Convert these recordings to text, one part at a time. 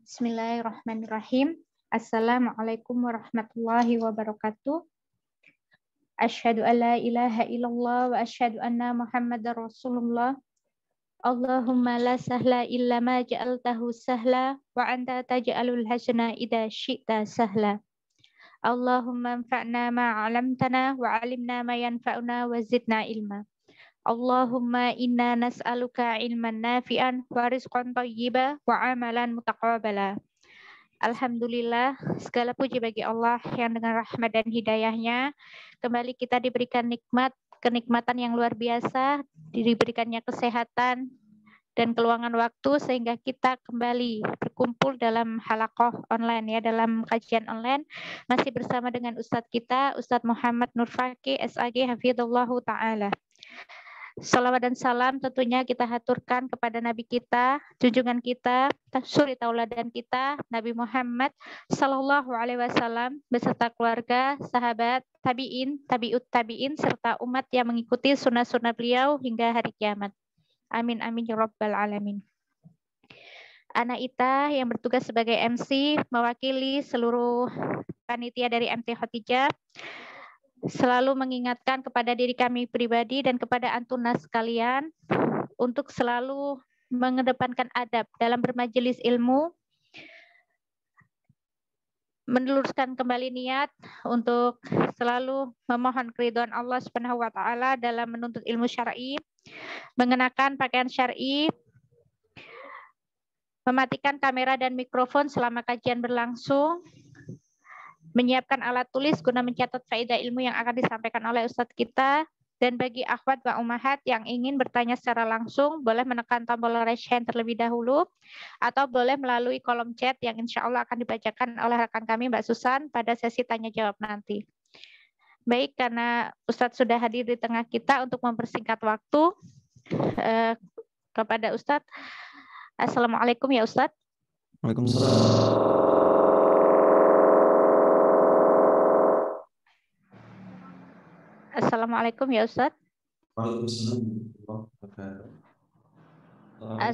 Bismillahirrahmanirrahim. Assalamualaikum warahmatullahi wabarakatuh. Asyhadu an la ilaha illallah wa asyhadu anna Muhammadar Rasulullah. Allahumma la sahla illa ma ja'altahu sahla wa anta taj'alul hasana idza syi'ta sahla. Allahumma anfa'na ma 'allamtana wa 'allimna ma yanfa'una wa zidna ilma. Allahumma inna nas'aluka ilman nafi'an wa rizqan thayyiba wa amalan mutaqabbala. Alhamdulillah, segala puji bagi Allah yang dengan rahmat dan hidayahnya kembali kita diberikan kenikmatan yang luar biasa, diberikannya kesehatan dan keluangan waktu sehingga kita kembali berkumpul dalam halaqah online ya, dalam kajian online masih bersama dengan Ustadz kita, Ustadz Muhammad Nur Faqih SAG Hafidhullahu Ta'ala. Salawat dan salam tentunya kita haturkan kepada Nabi kita, junjungan kita, suri tauladan kita, Nabi Muhammad Sallallahu Alaihi Wasallam beserta keluarga, sahabat, tabiin, tabiut tabiin, serta umat yang mengikuti sunnah-sunnah beliau hingga hari kiamat. Amin amin ya rabbal alamin. Ana Ita yang bertugas sebagai MC mewakili seluruh panitia dari MT Khotijah selalu mengingatkan kepada diri kami pribadi dan kepada antunas sekalian untuk selalu mengedepankan adab dalam bermajelis ilmu, meneluruskan kembali niat untuk selalu memohon keridhaan Allah Subhanahu wa taala dalam menuntut ilmu syar'i, mengenakan pakaian syar'i, mematikan kamera dan mikrofon selama kajian berlangsung, menyiapkan alat tulis guna mencatat faedah ilmu yang akan disampaikan oleh Ustadz kita, dan bagi akhwat wa ummahat yang ingin bertanya secara langsung boleh menekan tombol raise hand terlebih dahulu atau boleh melalui kolom chat yang insya Allah akan dibacakan oleh rekan kami Mbak Susan pada sesi tanya jawab nanti. Baik, karena Ustadz sudah hadir di tengah kita untuk mempersingkat waktu, kepada Ustadz, Assalamualaikum ya Ustadz. Waalaikumsalam. Assalamualaikum ya Ustadz. Waalaikumsalam.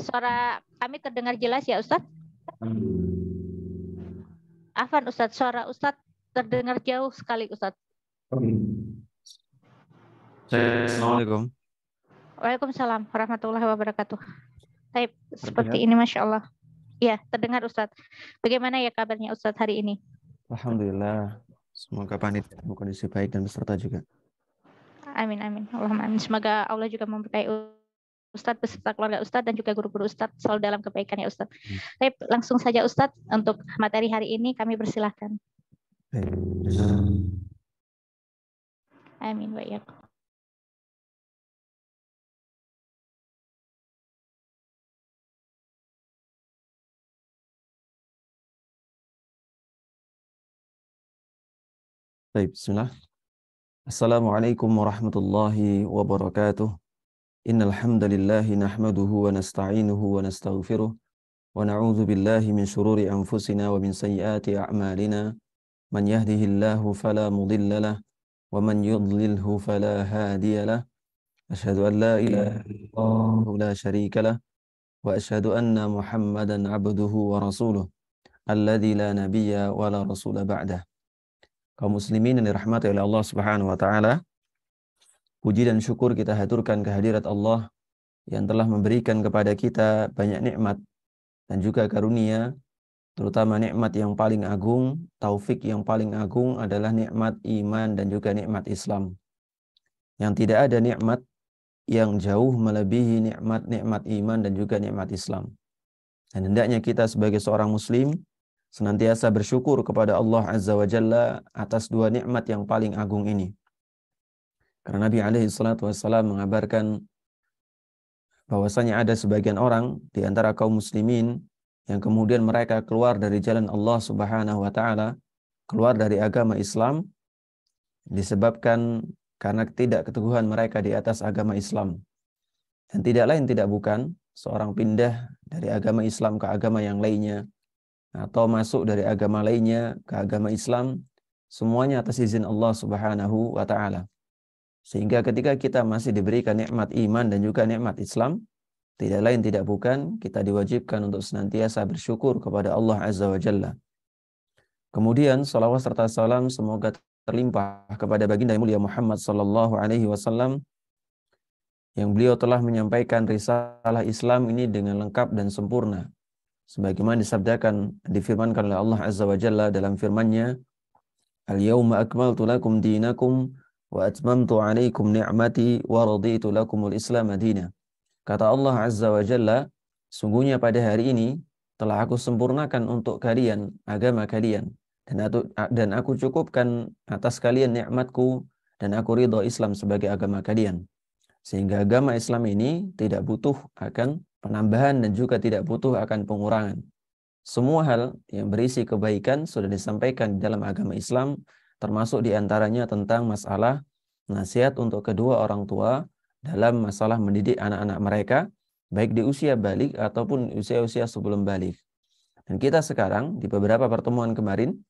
Suara kami terdengar jelas ya Ustadz? Afan Ustadz, suara Ustadz terdengar jauh sekali Ustadz. Assalamualaikum. Waalaikumsalam warahmatullahi wabarakatuh. Baik, seperti ini Masya Allah. Ya, terdengar Ustadz. Bagaimana ya kabarnya Ustadz hari ini? Alhamdulillah. Semoga panitia dalam kondisi baik dan beserta juga. Amin amin. Allahumma amin. Semoga Allah juga memberkahi Ustadz beserta keluarga Ustadz dan juga guru-guru Ustadz selalu dalam kebaikan ya Ustadz. Baik, langsung saja Ustadz untuk materi hari ini kami persilahkan. Amin wa iyyakum. Baik, bismillah. Assalamualaikum warahmatullahi wabarakatuh. Innal hamdalillahi nahmaduhu wa nasta'inuhu wa nastaghfiruh wa na'udzu billahi min shururi anfusina wa min sayyiati a'malina. Man yahdihillahu fala mudilla lahu wa man yudlilhu fala hadiya lahu. Asyhadu an la ilaha illallah la syarika lahu wa asyhadu anna Muhammadan 'abduhu wa rasuluh alladzi la nabiyya wa la rasula ba'dah. Kaum muslimin yang dirahmati oleh Allah Subhanahu wa taala, puji dan syukur kita haturkan kehadirat Allah yang telah memberikan kepada kita banyak nikmat dan juga karunia, terutama nikmat yang paling agung, taufik yang paling agung adalah nikmat iman dan juga nikmat Islam. Yang tidak ada nikmat yang jauh melebihi nikmat iman dan juga nikmat Islam. Dan hendaknya kita sebagai seorang muslim senantiasa bersyukur kepada Allah Azza wa Jalla atas dua nikmat yang paling agung ini. Karena Nabi alaihi salatu wassalam mengabarkan bahwasanya ada sebagian orang di antara kaum muslimin yang kemudian mereka keluar dari jalan Allah Subhanahu wa taala, keluar dari agama Islam disebabkan karena tidak keteguhan mereka di atas agama Islam. Dan tidak lain tidak bukan seorang pindah dari agama Islam ke agama yang lainnya, atau masuk dari agama lainnya ke agama Islam, semuanya atas izin Allah Subhanahu wa taala. Sehingga ketika kita masih diberikan nikmat iman dan juga nikmat Islam, tidak lain tidak bukan kita diwajibkan untuk senantiasa bersyukur kepada Allah Azza wa Jalla. Kemudian salawat serta salam semoga terlimpah kepada baginda yang mulia Muhammad sallallahu alaihi wasallam yang beliau telah menyampaikan risalah Islam ini dengan lengkap dan sempurna. Sebagaimana difirmankan oleh Allah Azza wa Jalla dalam firman-Nya, "Al-yawma akmaltu lakum dinakum wa atmamtu 'alaikum ni'mati wa raditu lakumul Islam madina." Kata Allah Azza wa Jalla, sungguhnya pada hari ini telah aku sempurnakan untuk kalian agama kalian dan aku cukupkan atas kalian nikmatku dan aku ridho Islam sebagai agama kalian. Sehingga agama Islam ini tidak butuh akan penambahan dan juga tidak butuh akan pengurangan. Semua hal yang berisi kebaikan sudah disampaikan di dalam agama Islam, termasuk diantaranya tentang masalah nasihat untuk kedua orang tua dalam masalah mendidik anak-anak mereka, baik di usia balik ataupun usia-usia sebelum balik. Dan kita sekarang di beberapa pertemuan kemarin,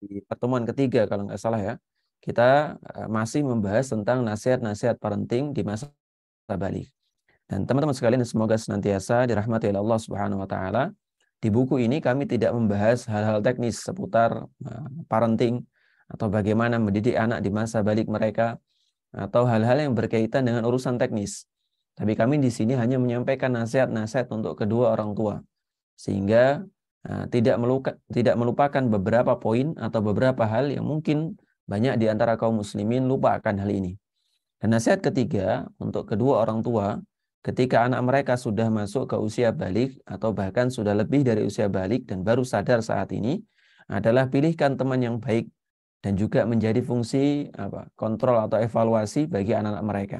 di pertemuan ketiga kalau nggak salah ya, kita masih membahas tentang nasihat-nasihat parenting di masa balik. Dan teman-teman sekalian semoga senantiasa dirahmati oleh Allah Subhanahu wa taala. Di buku ini kami tidak membahas hal-hal teknis seputar parenting atau bagaimana mendidik anak di masa balik mereka atau hal-hal yang berkaitan dengan urusan teknis. Tapi kami di sini hanya menyampaikan nasihat-nasihat untuk kedua orang tua. Sehingga tidak melupakan beberapa poin atau beberapa hal yang mungkin banyak di antara kaum muslimin lupa akan hal ini. Dan nasihat ketiga untuk kedua orang tua, ketika anak mereka sudah masuk ke usia balik atau bahkan sudah lebih dari usia balik dan baru sadar saat ini, adalah pilihkan teman yang baik dan juga menjadi fungsi kontrol atau evaluasi bagi anak-anak mereka.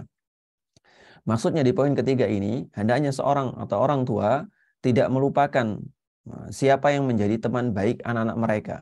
Maksudnya di poin ketiga ini, hendaknya seorang atau orang tua tidak melupakan siapa yang menjadi teman baik anak-anak mereka.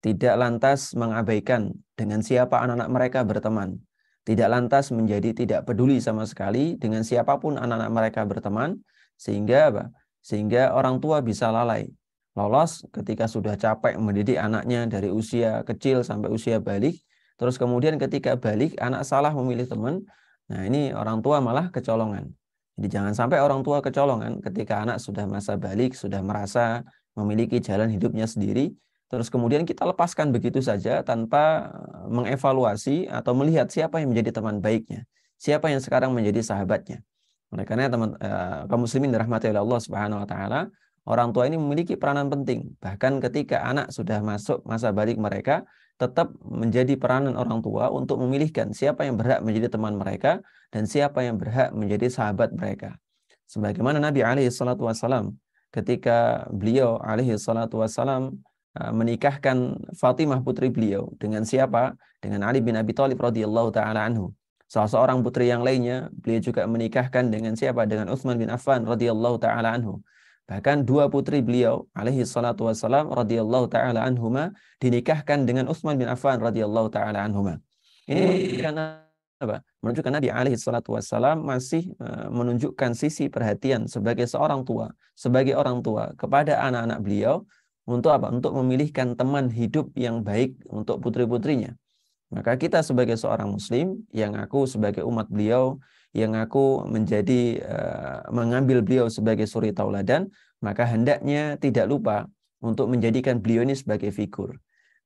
Tidak lantas mengabaikan dengan siapa anak-anak mereka berteman. Tidak lantas menjadi tidak peduli sama sekali dengan siapapun anak-anak mereka berteman, sehingga orang tua bisa lalai. Lolos ketika sudah capek mendidik anaknya dari usia kecil sampai usia balik, terus kemudian ketika balik anak salah memilih teman, nah ini orang tua malah kecolongan. Jadi jangan sampai orang tua kecolongan ketika anak sudah masa balik, sudah merasa memiliki jalan hidupnya sendiri, terus kemudian kita lepaskan begitu saja tanpa mengevaluasi atau melihat siapa yang menjadi teman baiknya, siapa yang sekarang menjadi sahabatnya. Oleh karena kaum muslimin dirahmati oleh Allah Subhanahu wa taala, orang tua ini memiliki peranan penting. Bahkan ketika anak sudah masuk masa balik mereka, tetap menjadi peranan orang tua untuk memilihkan siapa yang berhak menjadi teman mereka dan siapa yang berhak menjadi sahabat mereka. Sebagaimana Nabi alaihi salatu wasallam ketika beliau alaihi salatu wasallam menikahkan Fatimah putri beliau dengan siapa? Dengan Ali bin Abi Thalib radhiyallahu taala anhu. Salah seorang putri yang lainnya beliau juga menikahkan dengan siapa? Dengan Utsman bin Affan radhiyallahu taala anhu. Bahkan dua putri beliau alaihi salatu wassalam radhiyallahu taala anhuma dinikahkan dengan Utsman bin Affan radhiyallahu taala anhuma. Ini karena apa? Menunjukkan Nabi alaihi salatu wassalam masih menunjukkan sisi perhatian sebagai seorang tua, sebagai orang tua kepada anak-anak beliau untuk apa? Untuk memilihkan teman hidup yang baik untuk putri-putrinya. Maka kita sebagai seorang muslim yang aku sebagai umat beliau, yang aku menjadi mengambil beliau sebagai suri tauladan, maka hendaknya tidak lupa untuk menjadikan beliau ini sebagai figur.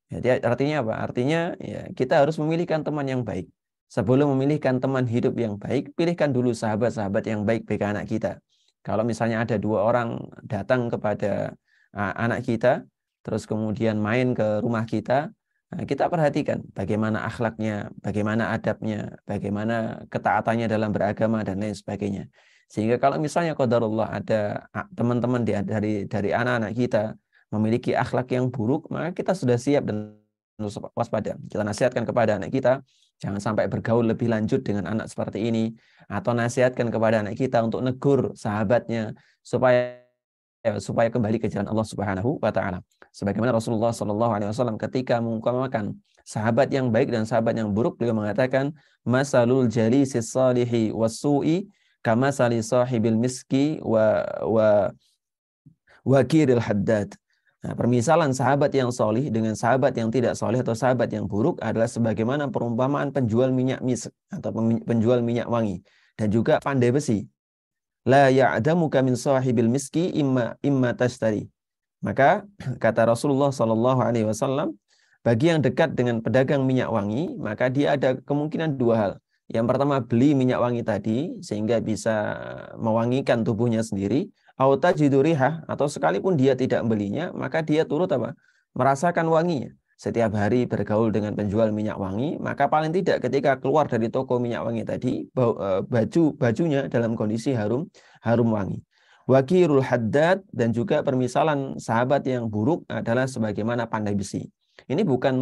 Jadi artinya apa? Artinya ya, kita harus memilihkan teman yang baik. Sebelum memilihkan teman hidup yang baik, pilihkan dulu sahabat-sahabat yang baik bagi anak kita. Kalau misalnya ada dua orang datang kepada anak kita, terus kemudian main ke rumah kita, kita perhatikan bagaimana akhlaknya, bagaimana adabnya, bagaimana ketaatannya dalam beragama dan lain sebagainya. Sehingga kalau misalnya qadarullah ada teman-teman dari anak-anak kita memiliki akhlak yang buruk, maka kita sudah siap dan waspada. Kita nasihatkan kepada anak kita, jangan sampai bergaul lebih lanjut dengan anak seperti ini, atau nasihatkan kepada anak kita untuk negur sahabatnya supaya kembali ke jalan Allah Subhanahu wa taala. Sebagaimana Rasulullah sallallahu alaihi wasallam ketika mengumpamakan sahabat yang baik dan sahabat yang buruk, beliau mengatakan masalul jalisis salihi was-su'i kamasali sahibil miski wa kiril haddad. Nah, permisalan sahabat yang solih dengan sahabat yang tidak solih atau sahabat yang buruk adalah sebagaimana perumpamaan penjual minyak misk atau penjual minyak wangi. dan juga pandai besi. La ya'damuka min sahibil miski imma tashtari. Maka kata Rasulullah Shallallahu Alaihi Wasallam, bagi yang dekat dengan pedagang minyak wangi, maka dia ada kemungkinan dua hal. Yang pertama, beli minyak wangi tadi sehingga bisa mewangikan tubuhnya sendiri. Autajidu rihah, atau sekalipun dia tidak belinya, maka dia turut apa? Merasakan wanginya. Setiap hari bergaul dengan penjual minyak wangi, maka paling tidak ketika keluar dari toko minyak wangi tadi, bajunya dalam kondisi harum wangi. Wakirul haddad, dan juga permisalan sahabat yang buruk adalah sebagaimana pandai besi. Ini bukan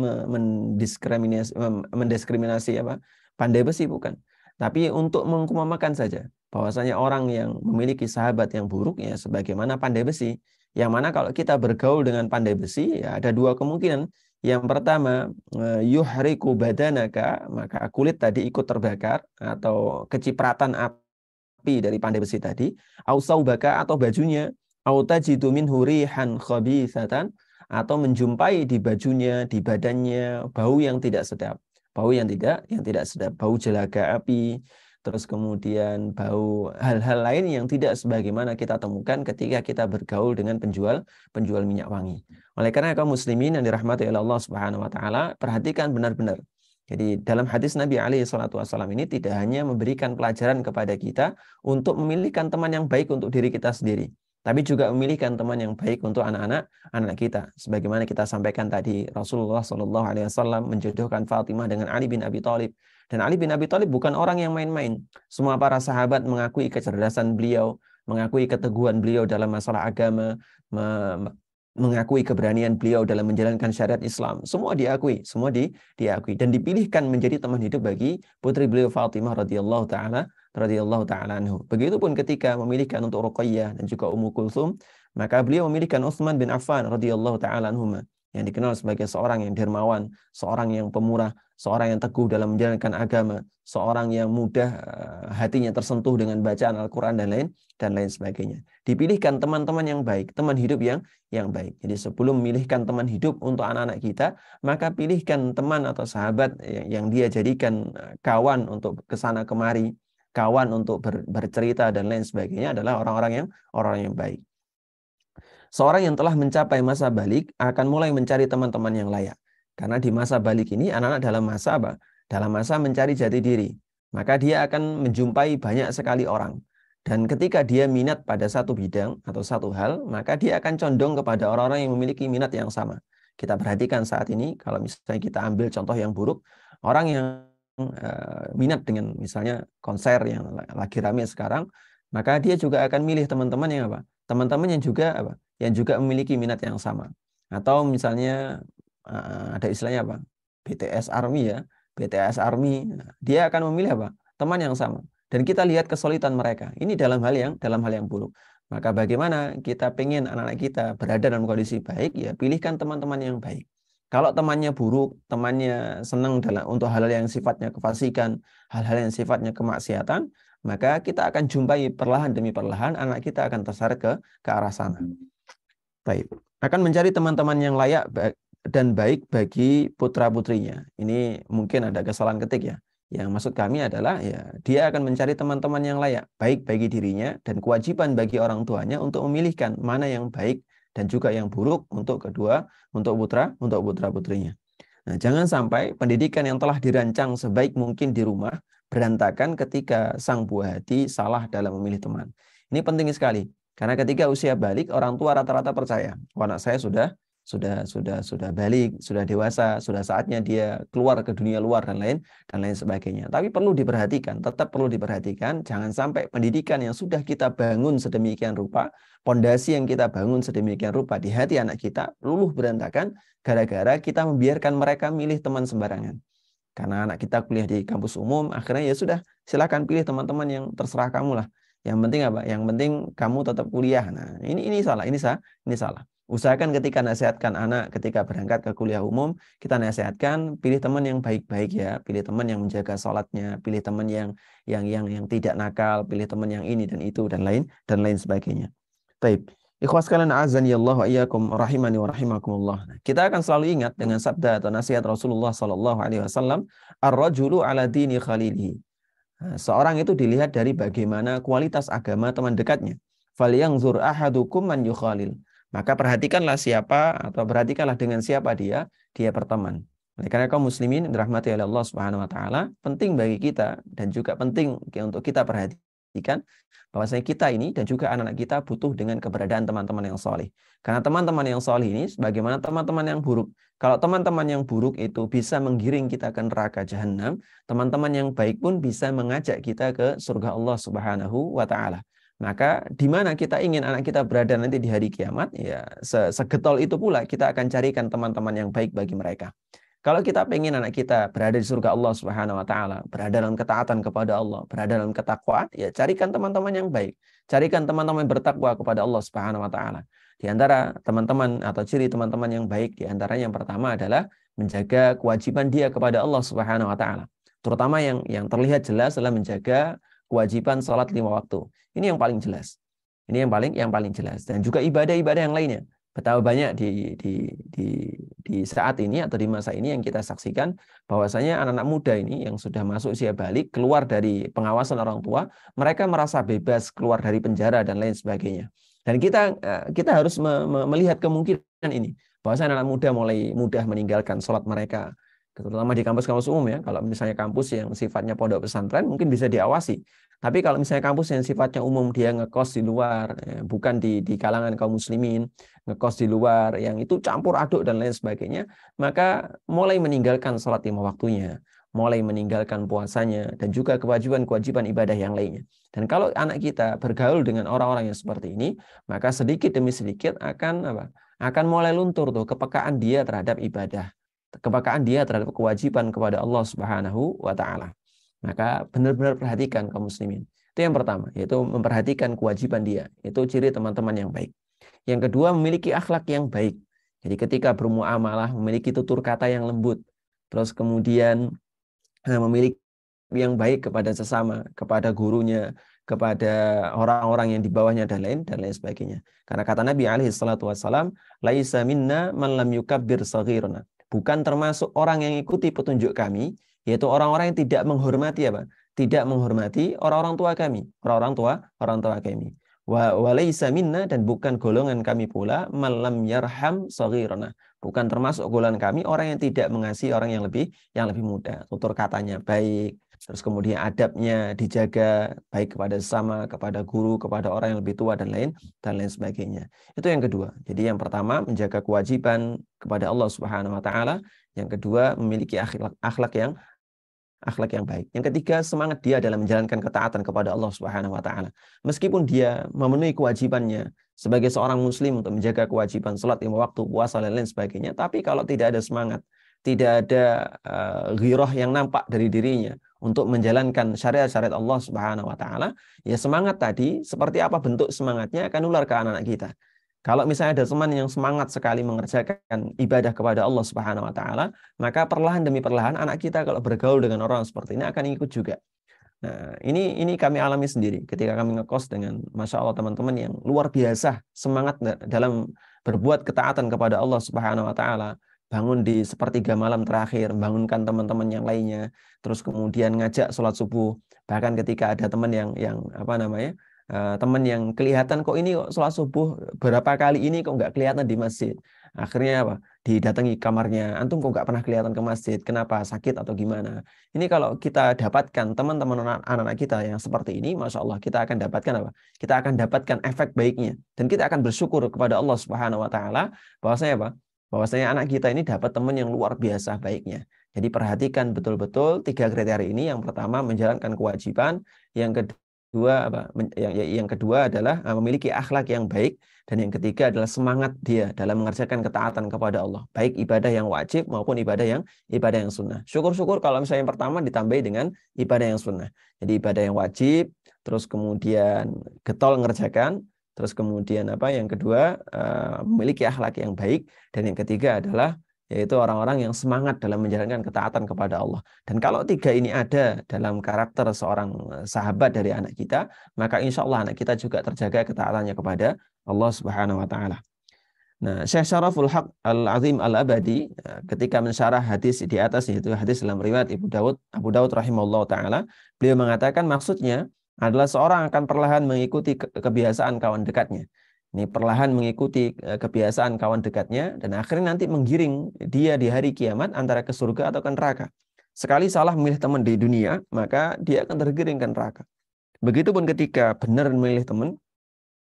mendiskriminasi apa pandai besi, bukan. Tapi untuk mengumpamakan saja bahwasanya orang yang memiliki sahabat yang buruk ya sebagaimana pandai besi. Yang mana kalau kita bergaul dengan pandai besi ya ada dua kemungkinan. Yang pertama, yuhriku badanaka, maka kulit tadi ikut terbakar atau kecipratan api dari pandai besi tadi, au saubaka, atau bajunya, au tajidu minhu rihan khabithatan, atau menjumpai di bajunya, di badannya bau yang tidak sedap. Bau yang tidak sedap, bau jelaga api, terus kemudian bau hal-hal lain yang tidak sebagaimana kita temukan ketika kita bergaul dengan penjual minyak wangi. Oleh karena kaum muslimin yang dirahmati oleh Allah Subhanahu wa taala, perhatikan benar-benar. Jadi dalam hadis Nabi alaihi salatu wasallam ini tidak hanya memberikan pelajaran kepada kita untuk memilihkan teman yang baik untuk diri kita sendiri, tapi juga memilihkan teman yang baik untuk anak kita. Sebagaimana kita sampaikan tadi, Rasulullah Shallallahu Alaihi Wasallam menjodohkan Fatimah dengan Ali bin Abi Thalib. Dan Ali bin Abi Thalib bukan orang yang main-main. Semua para sahabat mengakui kecerdasan beliau, mengakui keteguhan beliau dalam masalah agama, mengakui keberanian beliau dalam menjalankan syariat Islam. Semua diakui, dan dipilihkan menjadi teman hidup bagi putri beliau Fatimah radhiyallahu taala anhu. Begitupun ketika memilihkan untuk Ruqayyah dan juga Ummu Kulthum, maka beliau memilihkan Utsman bin Affan radhiyallahu taala anhuma, yang dikenal sebagai seorang yang dermawan, seorang yang pemurah, seorang yang teguh dalam menjalankan agama, seorang yang mudah hatinya tersentuh dengan bacaan Al-Qur'an dan lain sebagainya. Dipilihkan teman-teman yang baik, teman hidup yang baik. Jadi sebelum memilihkan teman hidup untuk anak-anak kita, maka pilihkan teman atau sahabat yang dia jadikan kawan untuk kesana kemari, kawan untuk bercerita dan lain sebagainya adalah orang-orang yang baik. Seorang yang telah mencapai masa balik akan mulai mencari teman-teman yang layak. Karena di masa balik ini anak-anak dalam masa apa? Dalam masa mencari jati diri. Maka dia akan menjumpai banyak sekali orang. Dan ketika dia minat pada satu bidang atau satu hal, maka dia akan condong kepada orang-orang yang memiliki minat yang sama. Kita perhatikan saat ini, kalau misalnya kita ambil contoh yang buruk, orang yang minat dengan misalnya konser yang lagi ramai sekarang, maka dia juga akan milih teman-teman yang apa? Teman-teman yang juga apa? Yang juga memiliki minat yang sama. Atau misalnya ada istilahnya apa? BTS Army ya. BTS Army, dia akan memilih apa? Teman yang sama. Dan kita lihat kesulitan mereka. Ini dalam hal yang buruk. Maka bagaimana kita pengen anak-anak kita berada dalam kondisi baik, ya pilihkan teman-teman yang baik. Kalau temannya buruk, temannya senang untuk hal-hal yang sifatnya kefasikan, hal-hal yang sifatnya kemaksiatan, maka kita akan jumpai perlahan demi perlahan anak kita akan terseret ke arah sana. Baik, akan mencari teman-teman yang layak dan baik bagi putra-putrinya. Ini mungkin ada kesalahan ketik ya. Yang maksud kami adalah ya dia akan mencari teman-teman yang layak, baik bagi dirinya, dan kewajiban bagi orang tuanya untuk memilihkan mana yang baik dan juga yang buruk untuk putra-putrinya. Nah, jangan sampai pendidikan yang telah dirancang sebaik mungkin di rumah berantakan ketika sang buah hati salah dalam memilih teman. Ini penting sekali. Karena ketika usia balik, orang tua rata-rata percaya, anak saya sudah balik, sudah dewasa, sudah saatnya dia keluar ke dunia luar dan lain sebagainya. Tapi perlu diperhatikan, tetap perlu diperhatikan, jangan sampai pendidikan yang sudah kita bangun sedemikian rupa, pondasi yang kita bangun sedemikian rupa di hati anak kita luluh berantakan gara-gara kita membiarkan mereka milih teman sembarangan. Karena anak kita kuliah di kampus umum, akhirnya ya sudah, silakan pilih teman-teman yang terserah kamu lah. Yang penting apa? Yang penting kamu tetap kuliah. Nah, ini salah. Usahakan ketika nasihatkan anak ketika berangkat ke kuliah umum, kita nasihatkan pilih teman yang baik-baik ya, pilih teman yang menjaga sholatnya, pilih teman yang tidak nakal, pilih teman yang ini dan itu dan lain sebagainya. Taib. Ikhwas sekalian azani Allah wa iyyakum rahimani wa rahimakumullah. Kita akan selalu ingat dengan sabda atau nasihat Rasulullah sallallahu alaihi wasallam, ar-rajulu ala dini khalilihi. Seorang itu dilihat dari bagaimana kualitas agama teman dekatnya. Falyanzur ahadukum man yukhalil. Maka perhatikanlah siapa atau perhatikanlah dengan siapa dia berteman. Oleh karena kaum muslimin dirahmati oleh Allah Subhanahu wa taala, penting bagi kita dan juga penting untuk kita perhatikan bahwasanya kita ini dan juga anak-anak kita butuh dengan keberadaan teman-teman yang soleh. Karena teman-teman yang soleh ini sebagaimana teman-teman yang buruk. Kalau teman-teman yang buruk itu bisa menggiring kita ke neraka jahanam, teman-teman yang baik pun bisa mengajak kita ke surga Allah Subhanahu wa taala. Maka di mana kita ingin anak kita berada nanti di hari kiamat, ya segetol itu pula kita akan carikan teman-teman yang baik bagi mereka. Kalau kita pengen anak kita berada di surga Allah Subhanahu wa taala, berada dalam ketaatan kepada Allah, berada dalam ketakwaan, ya carikan teman-teman yang baik. Carikan teman-teman yang bertakwa kepada Allah Subhanahu wa taala. Di antara teman-teman atau ciri teman-teman yang baik, di antaranya yang pertama adalah menjaga kewajiban dia kepada Allah Subhanahu wa taala. Terutama yang terlihat jelas adalah menjaga kewajiban salat 5 waktu. Ini yang paling jelas. Ini yang paling jelas, dan juga ibadah-ibadah yang lainnya. Betapa banyak di saat ini atau di masa ini yang kita saksikan bahwasanya anak-anak muda ini yang sudah masuk usia balik, keluar dari pengawasan orang tua, mereka merasa bebas keluar dari penjara dan lain sebagainya. Dan kita harus melihat kemungkinan ini, bahwasanya anak muda mulai mudah meninggalkan sholat mereka, terutama di kampus-kampus umum ya. Kalau misalnya kampus yang sifatnya pondok pesantren mungkin bisa diawasi. Tapi kalau misalnya kampus yang sifatnya umum, dia ngekos di luar, bukan di kalangan kaum muslimin, ngekos di luar, yang itu campur aduk dan lain sebagainya, maka mulai meninggalkan sholat 5 waktunya, mulai meninggalkan puasanya, dan juga kewajiban-kewajiban ibadah yang lainnya. Dan kalau anak kita bergaul dengan orang-orang yang seperti ini, maka sedikit demi sedikit akan mulai luntur tuh kepekaan dia terhadap ibadah, kepekaan dia terhadap kewajiban kepada Allah Subhanahu wa taala. Maka benar-benar perhatikan kaum muslimin. Itu yang pertama, yaitu memperhatikan kewajiban dia. Itu ciri teman-teman yang baik. Yang kedua, memiliki akhlak yang baik. Jadi ketika bermuamalah, memiliki tutur kata yang lembut. Terus kemudian memiliki yang baik kepada sesama, kepada gurunya, kepada orang-orang yang di bawahnya dan lain sebagainya. Karena kata Nabi alaihi salatu wassalam, laisa minna man lam yukabbir saghirana. Bukan termasuk orang yang ikuti petunjuk kami, yaitu orang-orang yang tidak menghormati Tidak menghormati orang-orang tua kami, orang tua kami. Wa laisa minna, dan bukan golongan kami pula man lam yarham saghirana. Bukan termasuk golongan kami orang yang tidak mengasihi orang yang lebih muda. Tutur katanya baik, terus kemudian adabnya dijaga, baik kepada sesama, kepada guru, kepada orang yang lebih tua dan lain sebagainya. Itu yang kedua. Jadi yang pertama menjaga kewajiban kepada Allah Subhanahu wa taala, yang kedua memiliki akhlak yang baik. Yang ketiga, semangat dia dalam menjalankan ketaatan kepada Allah Subhanahu wa taala. Meskipun dia memenuhi kewajibannya sebagai seorang muslim untuk menjaga kewajiban salat 5 waktu, puasa dan lain sebagainya, tapi kalau tidak ada semangat, tidak ada ghirah yang nampak dari dirinya untuk menjalankan syariat-syariat Allah Subhanahu wa taala, ya semangat tadi seperti apa bentuk semangatnya akan nular ke anak-anak kita. Kalau misalnya ada teman yang semangat sekali mengerjakan ibadah kepada Allah Subhanahu wa taala, maka perlahan demi perlahan anak kita kalau bergaul dengan orang seperti ini akan ikut juga. Nah, ini kami alami sendiri ketika kami ngekos dengan Masya Allah teman-teman yang luar biasa semangat dalam berbuat ketaatan kepada Allah Subhanahu wa taala. Bangun di sepertiga malam terakhir, bangunkan teman-teman yang lainnya, terus kemudian ngajak sholat subuh. Bahkan ketika ada teman yang teman yang kelihatan kok ini sholat subuh berapa kali ini kok nggak kelihatan di masjid. Akhirnya didatangi kamarnya, antum kok nggak pernah kelihatan ke masjid, kenapa, sakit atau gimana. Ini kalau kita dapatkan teman-teman anak-anak kita yang seperti ini, Masya Allah, kita akan dapatkan Kita akan dapatkan efek baiknya. Dan kita akan bersyukur kepada Allah Subhanahu wa taala bahwasanya anak kita ini dapat teman yang luar biasa baiknya. Jadi perhatikan betul-betul 3 kriteria ini. Yang pertama menjalankan kewajiban, yang kedua adalah memiliki akhlak yang baik, dan yang ketiga adalah semangat dia dalam mengerjakan ketaatan kepada Allah, baik ibadah yang wajib maupun ibadah yang sunnah. Syukur-syukur kalau misalnya yang pertama ditambahi dengan ibadah yang sunnah. Jadi ibadah yang wajib, terus kemudian getol mengerjakan, terus kemudian yang kedua memiliki akhlak yang baik, dan yang ketiga adalah yaitu orang-orang yang semangat dalam menjalankan ketaatan kepada Allah. Dan kalau 3 ini ada dalam karakter seorang sahabat dari anak kita, maka insya Allah anak kita juga terjaga ketaatannya kepada Allah Subhanahu wa taala. Nah, Syekh Syaraful Haq Al-Azim Al-Abadi ketika mensyarah hadis di atas, yaitu hadis dalam riwayat Abu Daud rahimahullah taala, beliau mengatakan maksudnya adalah seorang akan perlahan mengikuti kebiasaan kawan dekatnya. Ini perlahan mengikuti kebiasaan kawan dekatnya dan akhirnya nanti menggiring dia di hari kiamat antara ke surga atau ke neraka. Sekali salah memilih teman di dunia, maka dia akan tergiring ke neraka. Begitupun ketika benar memilih teman,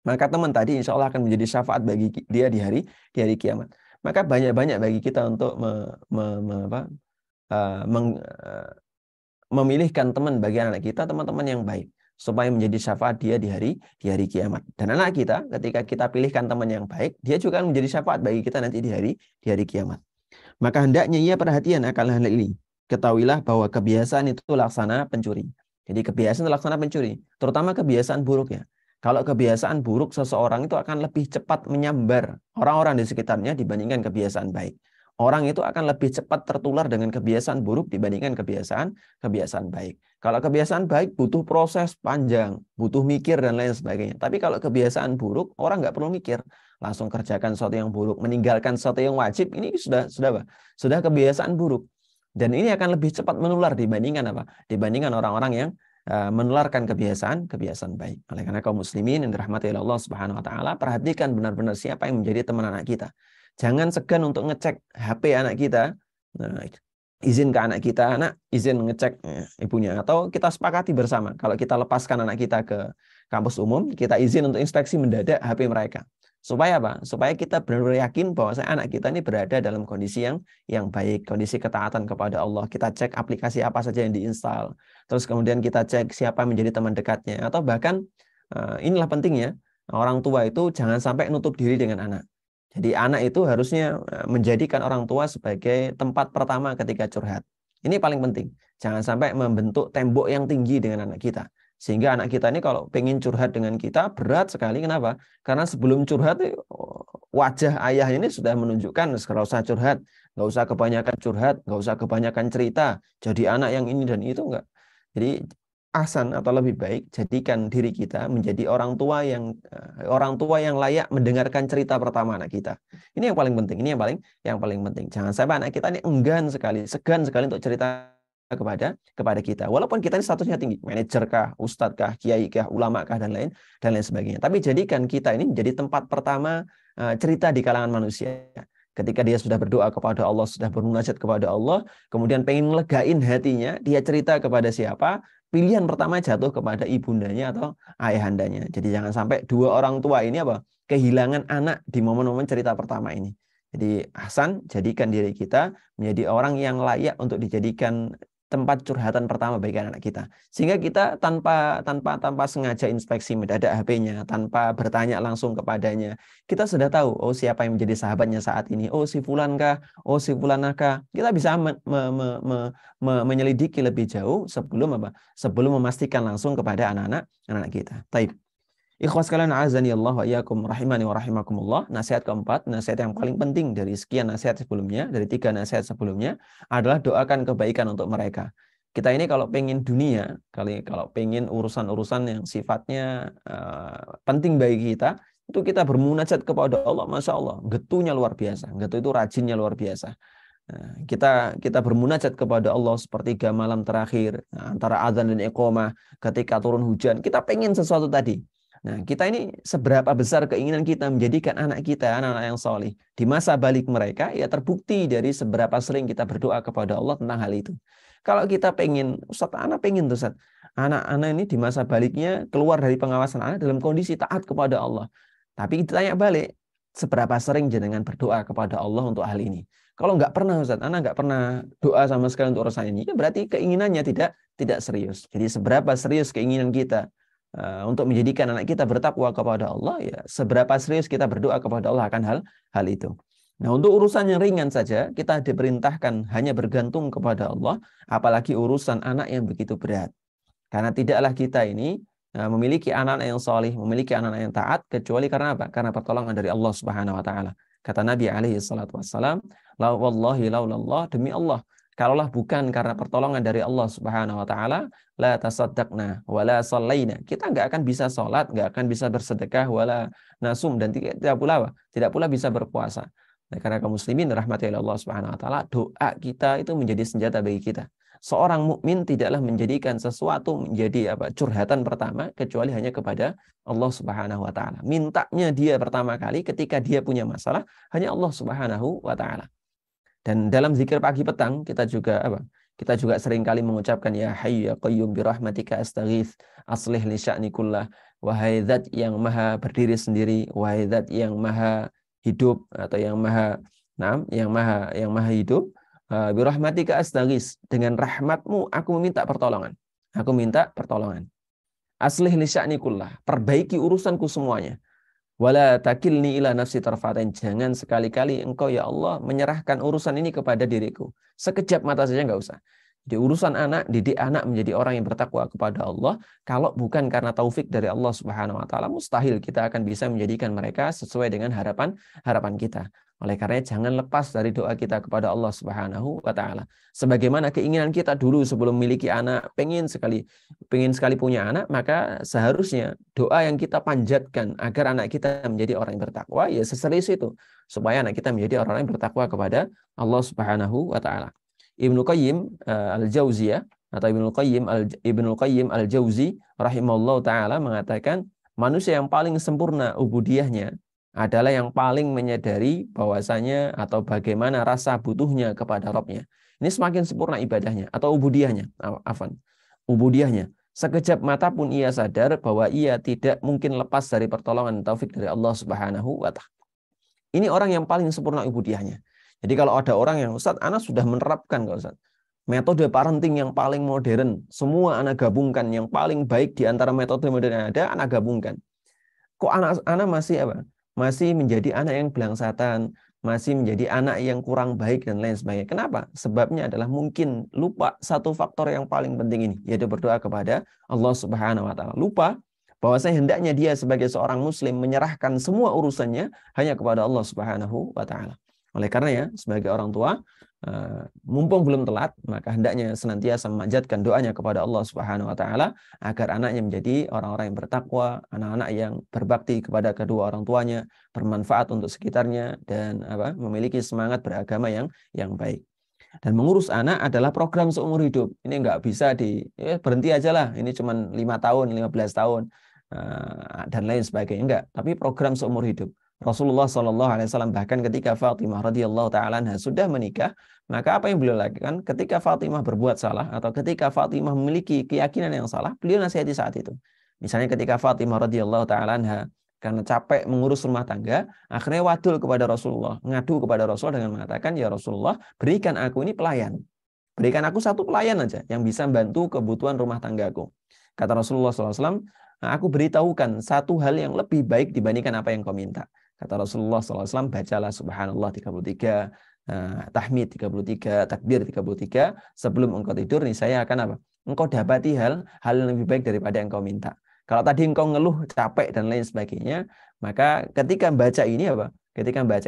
maka teman tadi insya Allah akan menjadi syafaat bagi dia di hari kiamat. Maka banyak-banyak bagi kita untuk memilihkan teman bagi anak kita, teman-teman yang baik, supaya menjadi syafaat dia di hari kiamat. Dan anak kita, ketika kita pilihkan teman yang baik, dia juga akan menjadi syafaat bagi kita nanti di hari kiamat. Maka hendaknya ia perhatian akan hal ini. Ketahuilah bahwa kebiasaan itu laksana pencuri. Jadi kebiasaan itu laksana pencuri, terutama kebiasaan buruk ya. Kalau kebiasaan buruk seseorang itu akan lebih cepat menyambar orang-orang di sekitarnya dibandingkan kebiasaan baik. Orang itu akan lebih cepat tertular dengan kebiasaan buruk dibandingkan kebiasaan baik. Kalau kebiasaan baik butuh proses panjang, butuh mikir dan lain sebagainya. Tapi kalau kebiasaan buruk, orang nggak perlu mikir, langsung kerjakan sesuatu yang buruk, meninggalkan sesuatu yang wajib. Ini sudah kebiasaan buruk. Dan ini akan lebih cepat menular dibandingkan apa? Dibandingkan orang-orang yang menularkan kebiasaan baik. Oleh karena kaum muslimin yang dirahmati oleh Allah Subhanahu wa taala, perhatikan benar-benar siapa yang menjadi teman anak kita. Jangan segan untuk ngecek HP anak kita. Nah, izin ke anak kita, anak izin ngecek ibunya, atau kita sepakati bersama kalau kita lepaskan anak kita ke kampus umum, kita izin untuk inspeksi mendadak HP mereka. Supaya apa? Supaya kita benar-benar yakin bahwa anak kita ini berada dalam kondisi yang baik, kondisi ketaatan kepada Allah. Kita cek aplikasi apa saja yang diinstal. Terus kemudian kita cek siapa menjadi teman dekatnya. Atau bahkan inilah pentingnya, orang tua itu jangan sampai nutup diri dengan anak. Jadi anak itu harusnya menjadikan orang tua sebagai tempat pertama ketika curhat. Ini paling penting. Jangan sampai membentuk tembok yang tinggi dengan anak kita. Sehingga anak kita ini kalau pengen curhat dengan kita berat sekali. Kenapa? Karena sebelum curhat wajah ayah ini sudah menunjukkan nggak usah curhat, nggak usah kebanyakan curhat, nggak usah kebanyakan cerita. Jadi anak yang ini dan itu enggak. Jadi ahsan atau lebih baik jadikan diri kita menjadi orang tua yang layak mendengarkan cerita pertama anak kita. Ini yang paling penting. Ini yang paling penting. Jangan sampai anak kita ini segan sekali untuk cerita kepada kita. Walaupun kita ini statusnya tinggi, manajer kah, ustadz kah, kiai kah, ulama kah dan lain sebagainya. Tapi jadikan kita ini menjadi tempat pertama cerita di kalangan manusia. Ketika dia sudah berdoa kepada Allah, sudah bermunajat kepada Allah, kemudian pengen legain hatinya, dia cerita kepada siapa? Pilihan pertama jatuh kepada ibundanya atau ayahandanya. Jadi jangan sampai dua orang tua ini kehilangan anak di momen-momen cerita pertama ini. Jadi ahsan, jadikan diri kita menjadi orang yang layak untuk dijadikan tempat curhatan pertama bagi anak kita. Sehingga kita tanpa sengaja inspeksi mendadak HP-nya, tanpa bertanya langsung kepadanya, kita sudah tahu, oh siapa yang menjadi sahabatnya saat ini, oh si fulan kah, oh si fulanakah. Kita bisa menyelidiki lebih jauh sebelum memastikan langsung kepada anak-anak kita. Taib. Ikhwas sekalian azani Allah wa iyyakum rahimani wa rahimakumullah. Nasihat keempat, nasihat yang paling penting dari sekian nasihat sebelumnya, dari 3 nasihat sebelumnya adalah doakan kebaikan untuk mereka. Kita ini kalau pengen dunia, kalau pengen urusan-urusan yang sifatnya penting bagi kita, itu kita bermunajat kepada Allah, Masya Allah, getunya luar biasa. Getu itu rajinnya luar biasa. Nah, kita bermunajat kepada Allah sepertiga malam terakhir, antara azan dan iqamah, ketika turun hujan, kita pengen sesuatu tadi. Nah, kita ini seberapa besar keinginan kita menjadikan anak kita anak-anak yang solih di masa balik mereka, ya terbukti dari seberapa sering kita berdoa kepada Allah tentang hal itu. Kalau kita pengen, Ustaz, anak pengen tuh, Ustaz, anak-anak ini di masa baliknya keluar dari pengawasan anak dalam kondisi taat kepada Allah. Tapi ditanya balik, seberapa sering jenengan berdoa kepada Allah untuk hal ini? Kalau nggak pernah, Ustaz, anak nggak pernah doa sama sekali untuk urusan ini, ya berarti keinginannya tidak serius. Jadi seberapa serius keinginan kita untuk menjadikan anak kita bertakwa kepada Allah, ya seberapa serius kita berdoa kepada Allah akan hal itu. Nah, untuk urusan yang ringan saja kita diperintahkan hanya bergantung kepada Allah, apalagi urusan anak yang begitu berat. Karena tidaklah kita ini memiliki anak yang salih, memiliki anak yang taat kecuali karena apa? Karena pertolongan dari Allah Subhanahu wa taala. Kata Nabi alaihi salatu wassalam, la wallahi laulallah, demi Allah, Kalaulah bukan karena pertolongan dari Allah Subhanahu wa taala, la tasaddaqna wala shallaina. Kita nggak akan bisa sholat, nggak akan bisa bersedekah, wala nasum, dan tidak pula bisa berpuasa. Nah, karena kaum muslimin rahmati Allah Subhanahu wa taala, doa kita itu menjadi senjata bagi kita. Seorang mukmin tidaklah menjadikan sesuatu menjadi curhatan pertama kecuali hanya kepada Allah Subhanahu wa taala. Mintanya dia pertama kali ketika dia punya masalah hanya Allah Subhanahu wa taala. Dan dalam zikir pagi petang kita juga sering kali mengucapkan ya hayyu ya qayyum bi rahmatika astaghits aslih li sya'ni kullah, wahai zat yang maha berdiri sendiri, wahai zat yang maha hidup atau yang maha hidup, bi rahmatika astaghits, dengan rahmatmu aku meminta pertolongan. Aku minta pertolongan. Aslih li sya'ni kullah, perbaiki urusanku semuanya. Wala takilni ila nafsi tarfatain, jangan sekali-kali engkau ya Allah menyerahkan urusan ini kepada diriku. Sekejap mata saja nggak usah. Di urusan anak, didik anak menjadi orang yang bertakwa kepada Allah, kalau bukan karena taufik dari Allah Subhanahu wa taala, mustahil kita akan bisa menjadikan mereka sesuai dengan harapan kita. Oleh karena jangan lepas dari doa kita kepada Allah Subhanahu wa taala. Sebagaimana keinginan kita dulu sebelum memiliki anak, pengen sekali punya anak, maka seharusnya doa yang kita panjatkan agar anak kita menjadi orang yang bertakwa ya seserius itu, supaya anak kita menjadi orang yang bertakwa kepada Allah Subhanahu wa taala. Ibnu Qayyim al-Jauziyah atau Ibnu Qayyim al-Jauzi rahimahullah taala mengatakan, manusia yang paling sempurna ubudiyahnya adalah yang paling menyadari bahwasanya atau bagaimana rasa butuhnya kepada Rabb-nya. Ini semakin sempurna ibadahnya atau ubudiyahnya, ubudiyahnya. Sekejap mata pun ia sadar bahwa ia tidak mungkin lepas dari pertolongan taufik dari Allah Subhanahu wa taala. Ini orang yang paling sempurna ubudiyahnya. Jadi kalau ada orang yang, Ustaz, Ana sudah menerapkan Ustaz, metode parenting yang paling modern, semua Ana gabungkan, yang paling baik di antara metode modern yang ada, Ana gabungkan. Kok Ana masih menjadi anak yang belangsatan, masih menjadi anak yang kurang baik dan lain sebagainya. Kenapa? Sebabnya adalah mungkin lupa satu faktor yang paling penting ini, yaitu berdoa kepada Allah Subhanahu wa taala. Lupa bahwa hendaknya dia sebagai seorang muslim menyerahkan semua urusannya hanya kepada Allah Subhanahu wa taala. Oleh karena ya, sebagai orang tua, mumpung belum telat, maka hendaknya senantiasa memanjatkan doanya kepada Allah Subhanahu wa taala agar anaknya menjadi orang-orang yang bertakwa, anak-anak yang berbakti kepada kedua orang tuanya, bermanfaat untuk sekitarnya, dan memiliki semangat beragama yang baik. Dan mengurus anak adalah program seumur hidup. Ini nggak bisa berhenti aja lah, ini cuma 5 tahun, 15 tahun, dan lain sebagainya. Enggak, tapi program seumur hidup. Rasulullah SAW bahkan ketika Fatimah radhiyallahu taala anha sudah menikah, maka apa yang beliau lakukan ketika Fatimah berbuat salah atau ketika Fatimah memiliki keyakinan yang salah, beliau nasihati saat itu. Misalnya ketika Fatimah radhiyallahu taala anha karena capek mengurus rumah tangga, akhirnya wadul kepada Rasulullah, ngadu kepada Rasul dengan mengatakan, ya Rasulullah, berikan aku ini pelayan. Berikan aku satu pelayan aja yang bisa membantu kebutuhan rumah tanggaku. Kata Rasulullah SAW, aku beritahukan satu hal yang lebih baik dibandingkan apa yang kau minta. Kata Rasulullah SAW, bacalah subhanallah 33, tahmid 33, takbir 33, sebelum engkau tidur, nih saya akan engkau dapati hal yang lebih baik daripada yang kau minta. Kalau tadi engkau ngeluh, capek, dan lain sebagainya, maka ketika membaca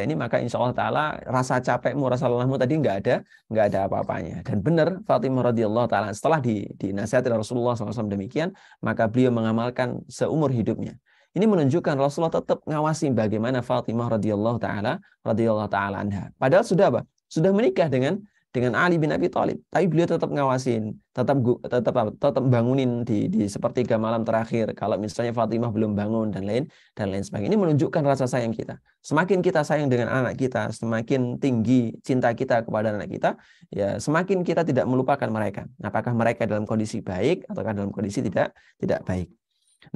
ini, maka insya Allah Ta'ala rasa capekmu, rasa lelahmu tadi nggak ada apa-apanya. Dan benar, Fatimah radhiyallahu ta'ala setelah dinasihati Rasulullah SAW demikian, maka beliau mengamalkan seumur hidupnya. Ini menunjukkan Rasulullah tetap ngawasi bagaimana Fatimah radhiyallahu taala anha. Padahal sudah menikah dengan Ali bin Abi Thalib, tapi beliau tetap ngawasin, tetap bangunin di sepertiga malam terakhir kalau misalnya Fatimah belum bangun dan lain sebagainya. Ini menunjukkan rasa sayang kita. Semakin kita sayang dengan anak kita, semakin tinggi cinta kita kepada anak kita, ya semakin kita tidak melupakan mereka. Apakah mereka dalam kondisi baik ataukah dalam kondisi tidak baik.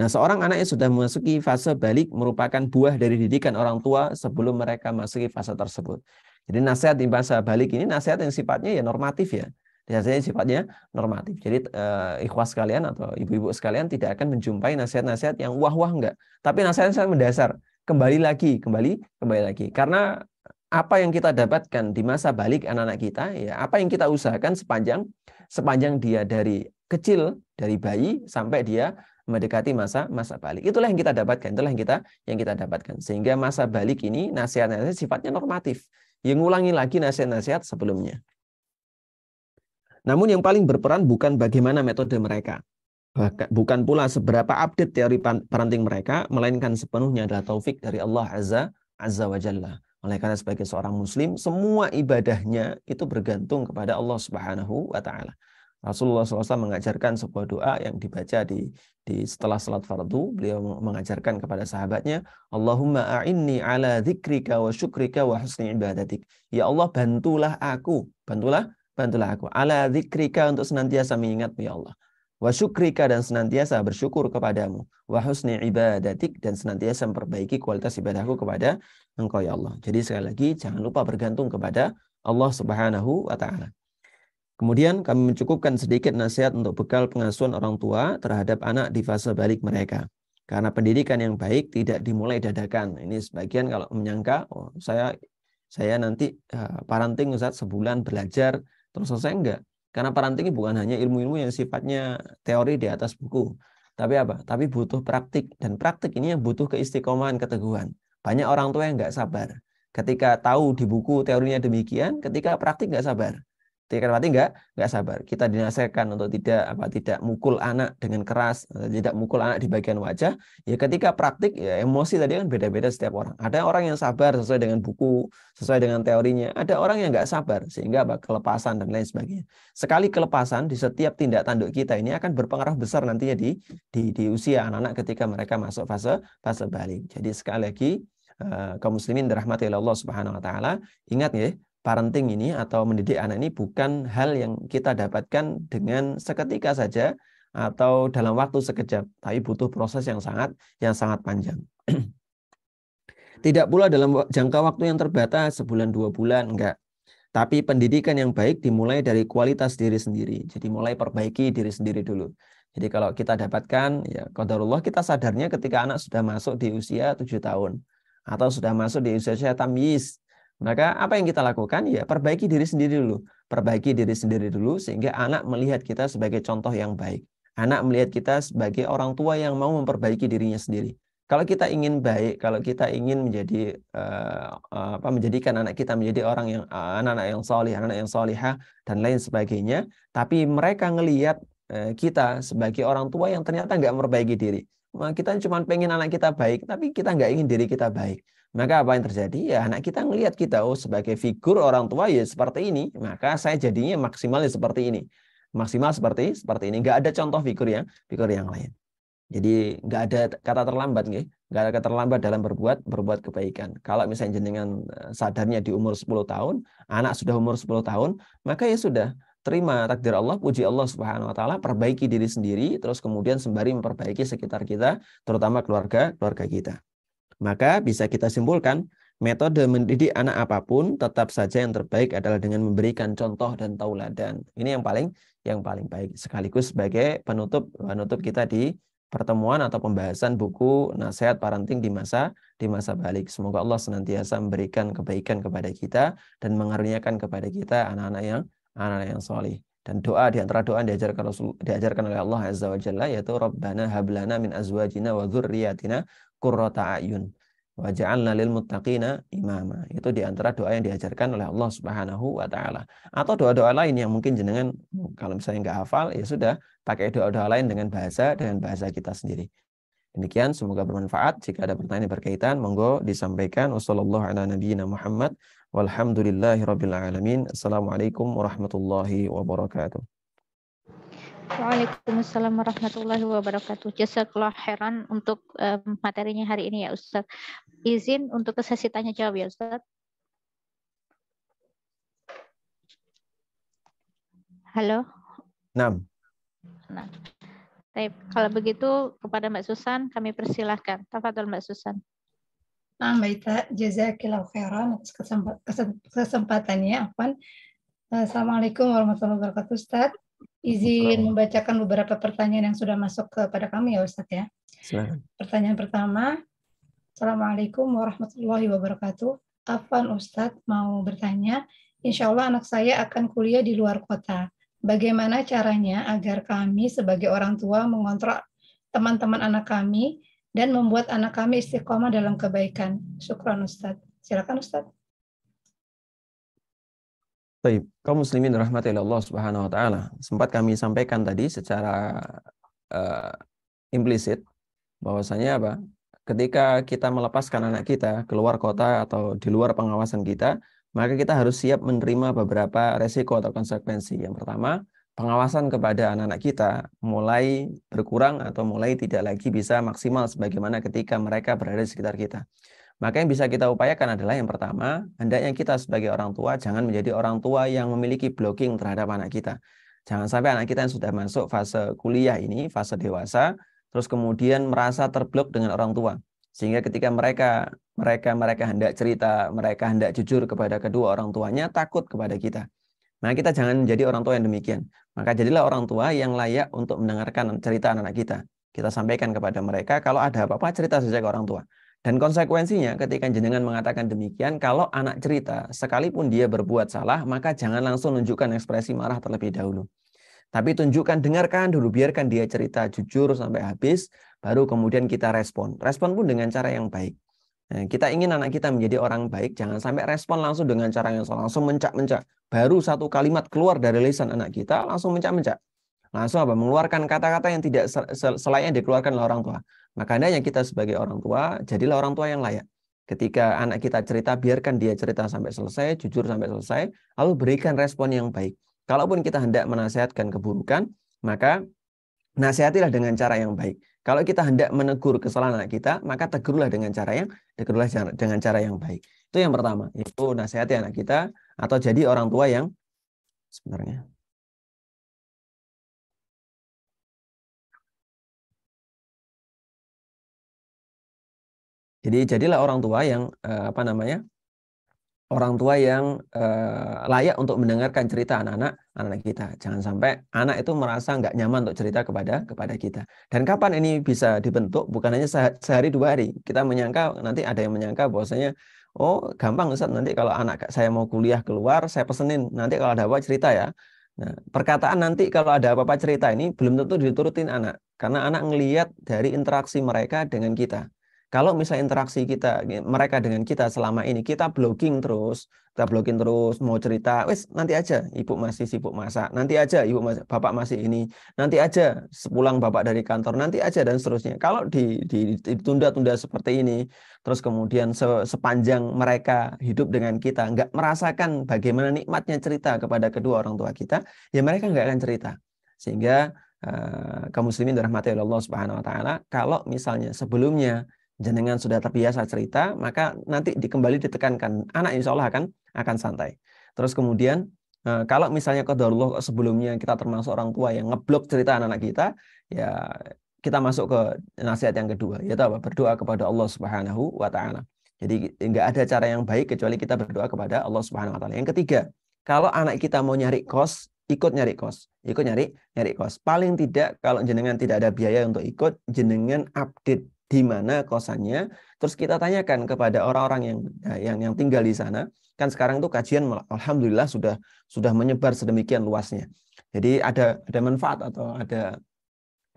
Nah, seorang anak yang sudah memasuki fase balik merupakan buah dari didikan orang tua sebelum mereka masuki fase tersebut. Jadi nasihat di masa balik ini nasihat yang sifatnya ya normatif ya. Nasihatnya sifatnya normatif. Jadi ikhwas sekalian atau ibu-ibu sekalian tidak akan menjumpai nasihat-nasihat yang wah-wah enggak. Tapi nasihat-nasihat mendasar. Kembali lagi. Karena apa yang kita dapatkan di masa balik anak-anak kita, ya apa yang kita usahakan sepanjang dia dari kecil, dari bayi sampai dia mendekati masa balik. Itulah yang kita dapatkan, Sehingga masa balik ini nasihat-nasihat sifatnya normatif. Yang ngulangi lagi nasihat-nasihat sebelumnya. Namun yang paling berperan bukan bagaimana metode mereka, bukan pula seberapa update teori parenting mereka, melainkan sepenuhnya adalah taufik dari Allah Azza wa Jalla. Oleh karena sebagai seorang muslim, semua ibadahnya itu bergantung kepada Allah Subhanahu wa Ta'ala. Rasulullah SAW mengajarkan sebuah doa yang dibaca di setelah salat fardu. Beliau mengajarkan kepada sahabatnya, Allahumma a'inni ala dzikrika wa syukrika wa husni ibadatik. Ya Allah, bantulah aku, bantulah aku ala dzikrika, untuk senantiasa mengingatmu ya Allah, wa syukrika, dan senantiasa bersyukur kepadamu, wa husni ibadatik, dan senantiasa memperbaiki kualitas ibadahku kepada Engkau ya Allah. Jadi sekali lagi jangan lupa bergantung kepada Allah Subhanahu wa Ta'ala. Kemudian kami mencukupkan sedikit nasihat untuk bekal pengasuhan orang tua terhadap anak di fase balik mereka. Karena pendidikan yang baik tidak dimulai dadakan. Ini sebagian kalau menyangka, oh saya nanti parenting Ustaz sebulan belajar terus selesai, enggak. Karena parenting bukan hanya ilmu-ilmu yang sifatnya teori di atas buku. Tapi apa? Tapi butuh praktik. Dan praktik ini yang butuh keistiqomahan, keteguhan. Banyak orang tua yang enggak sabar. Ketika tahu di buku teorinya demikian, ketika praktik enggak sabar. Berarti enggak sabar. Kita dinasihatkan untuk tidak mukul anak dengan keras, tidak mukul anak di bagian wajah. Ya ketika praktik ya emosi tadi kan beda-beda setiap orang. Ada orang yang sabar sesuai dengan buku, sesuai dengan teorinya. Ada orang yang enggak sabar sehingga kelepasan dan lain sebagainya. Sekali kelepasan di setiap tindak tanduk kita ini akan berpengaruh besar nantinya di usia anak-anak ketika mereka masuk fase balik. Jadi sekali lagi kaum muslimin dirahmati oleh Allah Subhanahu wa Ta'ala, ingat ya, parenting ini atau mendidik anak ini bukan hal yang kita dapatkan dengan seketika saja atau dalam waktu sekejap, tapi butuh proses yang sangat panjang. Tidak pula dalam jangka waktu yang terbatas, sebulan 2 bulan, enggak. Tapi pendidikan yang baik dimulai dari kualitas diri sendiri. Jadi mulai perbaiki diri sendiri dulu. Jadi kalau kita dapatkan, ya qadarullah, kita sadarnya ketika anak sudah masuk di usia 7 tahun atau sudah masuk di usia tamyiz. Maka apa yang kita lakukan? Ya perbaiki diri sendiri dulu. Perbaiki diri sendiri dulu sehingga anak melihat kita sebagai contoh yang baik. Anak melihat kita sebagai orang tua yang mau memperbaiki dirinya sendiri. Kalau kita ingin baik, kalau kita ingin menjadi menjadikan anak kita menjadi orang yang anak-anak yang salih, anak-anak yang salihah dan lain sebagainya, tapi mereka ngelihat kita sebagai orang tua yang ternyata nggak memperbaiki diri. Kita cuma pengen anak kita baik, tapi kita nggak ingin diri kita baik. Maka apa yang terjadi? Ya anak kita ngelihat kita, oh sebagai figur orang tua ya seperti ini, maka saya jadinya maksimalnya seperti ini. Maksimal seperti ini. Nggak ada contoh figur yang lain. Jadi nggak ada kata terlambat, nggak ada kata terlambat dalam berbuat kebaikan. Kalau misalnya jenengan sadarnya di umur 10 tahun, anak sudah umur 10 tahun, maka ya sudah, terima takdir Allah, puji Allah Subhanahu wa Ta'ala, perbaiki diri sendiri, terus kemudian sembari memperbaiki sekitar kita, terutama keluarga kita. Maka bisa kita simpulkan, metode mendidik anak apapun tetap saja yang terbaik adalah dengan memberikan contoh dan tauladan. Ini yang paling baik, sekaligus sebagai penutup kita di pertemuan atau pembahasan buku Nasihat Parenting di masa balik. Semoga Allah senantiasa memberikan kebaikan kepada kita dan mengaruniakan kepada kita anak-anak yang salih. Dan doa di antara doa yang diajarkan oleh Allah Azza wa Jalla yaitu Rabbana hablana min azwajina wa dzurriyyatina qurrata a'yun waj'alna lil muttaqina imama. Itu di antara doa yang diajarkan oleh Allah Subhanahu wa Ta'ala. Atau doa-doa lain yang mungkin jenengan kalau misalnya nggak hafal, ya sudah pakai doa-doa lain dengan bahasa kita sendiri. Demikian, semoga bermanfaat. Jika ada pertanyaan berkaitan, monggo disampaikan. Wassallallahu ala nabiyyina Muhammad walhamdulillahirabbil alamin. Assalamualaikum warahmatullahi wabarakatuh. Waalaikumsalam warahmatullahi wabarakatuh. Jazakallah khairan untuk materinya hari ini ya Ustaz. Izin untuk ke sesi tanya jawab ya Ustaz. Halo. Nah. Baik, kalau begitu kepada Mbak Susan kami persilahkan. Tafadhol Mbak Susan. Nah, Mbak Jazakillahu khairan atas kesempatannya. Assalamualaikum warahmatullahi wabarakatuh, Ustaz. Izin membacakan beberapa pertanyaan yang sudah masuk kepada kami ya Ustaz ya. Silakan. Pertanyaan pertama, Assalamualaikum warahmatullahi wabarakatuh. Afwan Ustaz mau bertanya, insya Allah anak saya akan kuliah di luar kota. Bagaimana caranya agar kami sebagai orang tua mengontrol teman-teman anak kami dan membuat anak kami istiqomah dalam kebaikan? Syukran Ustaz. Silakan Ustaz. Baik, kaum muslimin rahmati Allah Subhanahu wa taala. Sempat kami sampaikan tadi secara implisit bahwasanya apa? Ketika kita melepaskan anak kita keluar kota atau di luar pengawasan kita, maka kita harus siap menerima beberapa resiko atau konsekuensi. Yang pertama, pengawasan kepada anak-anak kita mulai berkurang atau mulai tidak lagi bisa maksimal sebagaimana ketika mereka berada di sekitar kita. Maka yang bisa kita upayakan adalah yang pertama, hendaknya kita sebagai orang tua jangan menjadi orang tua yang memiliki blocking terhadap anak kita. Jangan sampai anak kita yang sudah masuk fase kuliah ini, fase dewasa, terus kemudian merasa terblok dengan orang tua. Sehingga ketika mereka hendak cerita, mereka hendak jujur kepada kedua orang tuanya, takut kepada kita. Nah, kita jangan menjadi orang tua yang demikian. Maka jadilah orang tua yang layak untuk mendengarkan cerita anak kita. Kita sampaikan kepada mereka, kalau ada apa-apa cerita saja ke orang tua. Dan konsekuensinya ketika jenengan mengatakan demikian, kalau anak cerita, sekalipun dia berbuat salah, maka jangan langsung menunjukkan ekspresi marah terlebih dahulu. Tapi tunjukkan, dengarkan dulu, biarkan dia cerita jujur sampai habis, baru kemudian kita respon. Respon pun dengan cara yang baik. Nah, kita ingin anak kita menjadi orang baik, jangan sampai respon langsung dengan cara yang salah, langsung mencak-mencak. Baru satu kalimat keluar dari lisan anak kita, langsung mencak-mencak. Langsung apa? Mengeluarkan kata-kata yang tidak selayaknya dikeluarkan oleh orang tua. Maka hendaknya kita sebagai orang tua, jadilah orang tua yang layak. Ketika anak kita cerita, biarkan dia cerita sampai selesai, jujur sampai selesai, lalu berikan respon yang baik. Kalaupun kita hendak menasihatkan keburukan, maka nasihatilah dengan cara yang baik. Kalau kita hendak menegur kesalahan anak kita, maka tegurlah dengan cara yang baik. Itu yang pertama, itu nasihati anak kita atau jadi orang tua yang sebenarnya. Jadi jadilah orang tua yang orang tua yang layak untuk mendengarkan cerita anak-anak kita. Jangan sampai anak itu merasa nggak nyaman untuk cerita kepada kita. Dan kapan ini bisa dibentuk? Bukan hanya sehari 2 hari. Kita menyangka, nanti ada yang menyangka bahwasanya, oh gampang Ustaz, nanti kalau anak saya mau kuliah keluar, saya pesenin, nanti kalau ada apa cerita ya. Nah, perkataan nanti kalau ada apa-apa cerita ini belum tentu diturutin anak. Karena anak ngelihat dari interaksi mereka dengan kita. Kalau misalnya interaksi mereka dengan kita selama ini, kita blocking terus, mau cerita, wes nanti aja ibu masih sibuk masak, nanti aja bapak masih ini, nanti aja sepulang bapak dari kantor, nanti aja dan seterusnya. Kalau ditunda-tunda seperti ini, terus kemudian sepanjang mereka hidup dengan kita, nggak merasakan bagaimana nikmatnya cerita kepada kedua orang tua kita, ya mereka nggak akan cerita. Sehingga kaum muslimin dirahmati Allah Subhanahu wa taala, kalau misalnya sebelumnya jenengan sudah terbiasa cerita, maka nanti kembali ditekankan, anak insya Allah akan santai. Terus kemudian kalau misalnya qadarullah sebelumnya kita termasuk orang tua yang ngeblok cerita anak-anak kita, ya kita masuk ke nasihat yang kedua, yaitu apa? Berdoa kepada Allah Subhanahu wa taala. Jadi enggak ada cara yang baik kecuali kita berdoa kepada Allah Subhanahu wa taala. Yang ketiga, kalau anak kita mau nyari kos, ikut nyari kos. Paling tidak kalau jenengan tidak ada biaya untuk ikut, jenengan update di mana kosannya, terus kita tanyakan kepada orang-orang yang tinggal di sana. Kan sekarang tuh kajian alhamdulillah sudah menyebar sedemikian luasnya. Jadi ada manfaat atau ada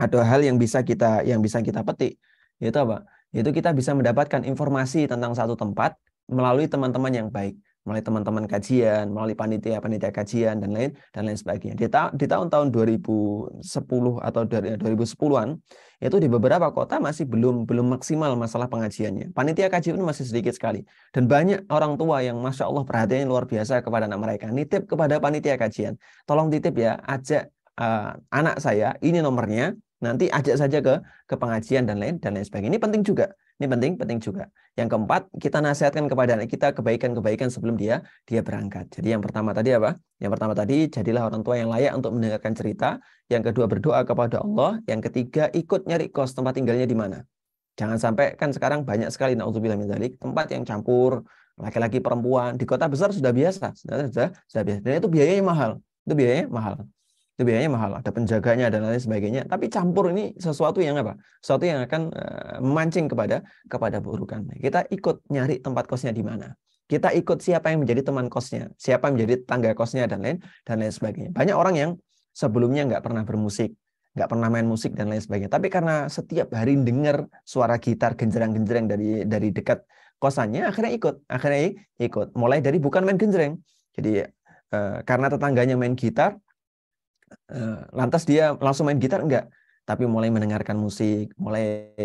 hal yang bisa kita petik. Yaitu apa? Yaitu kita bisa mendapatkan informasi tentang satu tempat melalui teman-teman yang baik, melalui teman-teman kajian, melalui panitia kajian dan lain sebagainya. Di tahun-tahun 2010 atau 2010-an itu di beberapa kota masih belum maksimal masalah pengajiannya. Panitia kajian masih sedikit sekali. Dan banyak orang tua yang Masya Allah perhatiannya luar biasa kepada anak mereka. Nitip kepada panitia kajian. Tolong titip ya, ajak anak saya, ini nomornya, nanti ajak saja ke pengajian dan lain sebagainya. Ini penting juga. Ini penting juga. Yang keempat, kita nasihatkan kepada anak kita kebaikan-kebaikan sebelum dia berangkat. Jadi yang pertama tadi apa? Yang pertama tadi, jadilah orang tua yang layak untuk mendengarkan cerita. Yang kedua, berdoa kepada Allah. Yang ketiga, ikut nyari kos, tempat tinggalnya di mana. Jangan sampai, kan sekarang banyak sekali naudzubillah min dzalik, tempat yang campur laki-laki perempuan. Di kota besar sudah biasa. Sudah biasa. Dan itu biayanya mahal. Itu biayanya mahal, ada penjaganya dan lain sebagainya. Tapi campur ini sesuatu yang apa? Sesuatu yang akan memancing kepada keburukan. Kita ikut nyari tempat kosnya di mana. Kita ikut siapa yang menjadi teman kosnya, siapa yang menjadi tangga kosnya dan lain sebagainya. Banyak orang yang sebelumnya nggak pernah bermusik, nggak pernah main musik dan lain sebagainya. Tapi karena setiap hari dengar suara gitar genjreng-genjreng dari dekat kosannya, akhirnya ikut. Mulai dari bukan main genjreng. Jadi karena tetangganya main gitar, lantas dia langsung main gitar, enggak, tapi mulai mendengarkan musik, mulai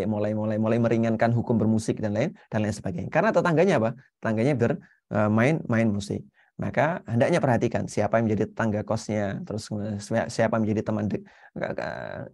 meringankan hukum bermusik dan lain sebagainya. Karena tetangganya apa? Tetangganya main musik. Maka hendaknya perhatikan siapa yang menjadi tetangga kosnya, terus siapa yang menjadi teman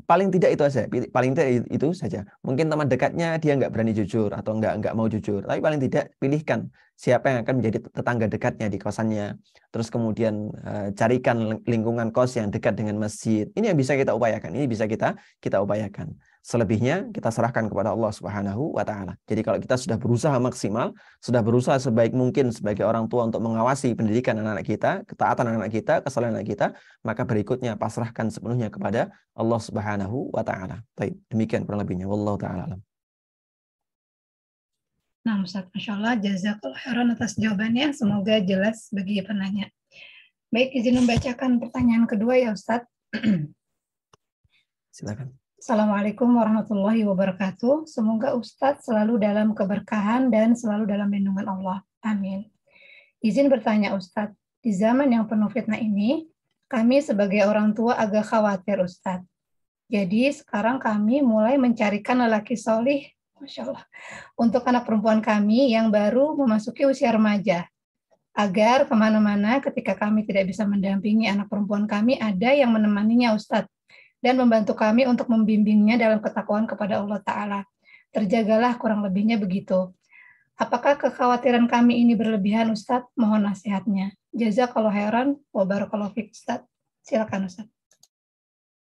paling tidak itu saja, paling tidak itu saja. Mungkin teman dekatnya dia nggak berani jujur atau nggak mau jujur, tapi paling tidak pilihkan siapa yang akan menjadi tetangga dekatnya di kosannya. Terus kemudian carikan lingkungan kos yang dekat dengan masjid. Ini yang bisa kita upayakan. Ini bisa kita upayakan. Selebihnya kita serahkan kepada Allah Subhanahu wa taala. Jadi kalau kita sudah berusaha maksimal, sudah berusaha sebaik mungkin sebagai orang tua untuk mengawasi pendidikan anak-anak kita, ketaatan anak-anak kita, kesalahan anak kita, maka berikutnya pasrahkan sepenuhnya kepada Allah Subhanahu wa taala. Baik, demikian kurang lebihnya. Wallahu taala alam. Nah, Ustaz, Masya Allah, jazakallah khairan atas jawabannya. Semoga jelas bagi penanya. Baik, izin membacakan pertanyaan kedua ya, Ustaz. Silakan. Assalamualaikum warahmatullahi wabarakatuh. Semoga Ustadz selalu dalam keberkahan dan selalu dalam lindungan Allah. Amin. Izin bertanya Ustadz, di zaman yang penuh fitnah ini, kami sebagai orang tua agak khawatir Ustadz. Jadi sekarang kami mulai mencarikan lelaki solih, Masya Allah, untuk anak perempuan kami yang baru memasuki usia remaja. Agar kemana-mana ketika kami tidak bisa mendampingi anak perempuan kami, ada yang menemaninya Ustadz. Dan membantu kami untuk membimbingnya dalam ketakwaan kepada Allah Ta'ala. Terjagalah kurang lebihnya begitu. Apakah kekhawatiran kami ini berlebihan, Ustadz? Mohon nasihatnya. Jazakallahu khairan wa barakallahu fiik, Ustadz. Silakan, Ustadz.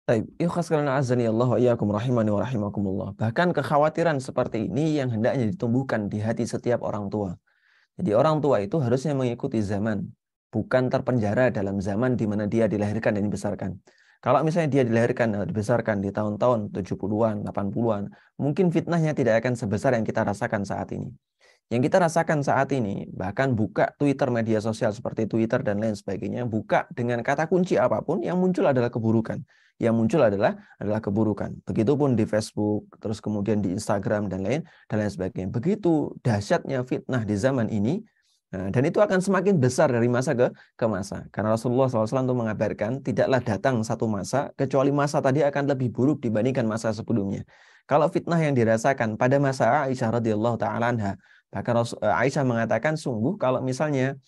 Baik, ikhlas karena azani Allah wa iyyakum rahimani wa rahimakumullah. Bahkan kekhawatiran seperti ini yang hendaknya ditumbuhkan di hati setiap orang tua. Jadi orang tua itu harusnya mengikuti zaman, bukan terpenjara dalam zaman di mana dia dilahirkan dan dibesarkan. Kalau misalnya dia dilahirkan dan dibesarkan di tahun-tahun 70-an, 80-an, mungkin fitnahnya tidak akan sebesar yang kita rasakan saat ini. Yang kita rasakan saat ini, bahkan buka Twitter, media sosial seperti Twitter dan lain sebagainya, buka dengan kata kunci apapun, yang muncul adalah keburukan. Yang muncul adalah keburukan. Begitupun di Facebook, terus kemudian di Instagram dan lain sebagainya. Begitu dahsyatnya fitnah di zaman ini. Nah, dan itu akan semakin besar dari masa ke masa. Karena Rasulullah SAW itu mengabarkan, tidaklah datang satu masa, kecuali masa tadi akan lebih buruk dibandingkan masa sebelumnya. Kalau fitnah yang dirasakan pada masa Aisyah radhiyallahu ta'ala anha, bahkan Aisyah mengatakan, sungguh kalau misalnya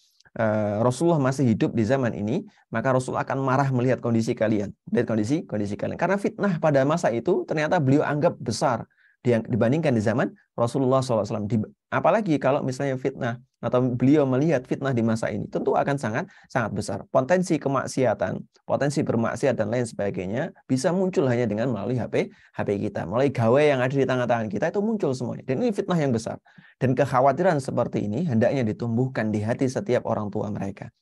Rasulullah masih hidup di zaman ini, maka Rasul akan marah melihat kondisi kalian. Melihat kondisi kalian. Karena fitnah pada masa itu ternyata beliau anggap besar dibandingkan di zaman Rasulullah SAW. Apalagi kalau misalnya fitnah atau beliau melihat fitnah di masa ini, tentu akan sangat besar. Potensi kemaksiatan, potensi bermaksiat dan lain sebagainya bisa muncul hanya dengan melalui HP kita. Melalui gawai yang ada di tangan-tangan kita itu muncul semuanya. Dan ini fitnah yang besar. Dan kekhawatiran seperti ini hendaknya ditumbuhkan di hati setiap orang tua mereka.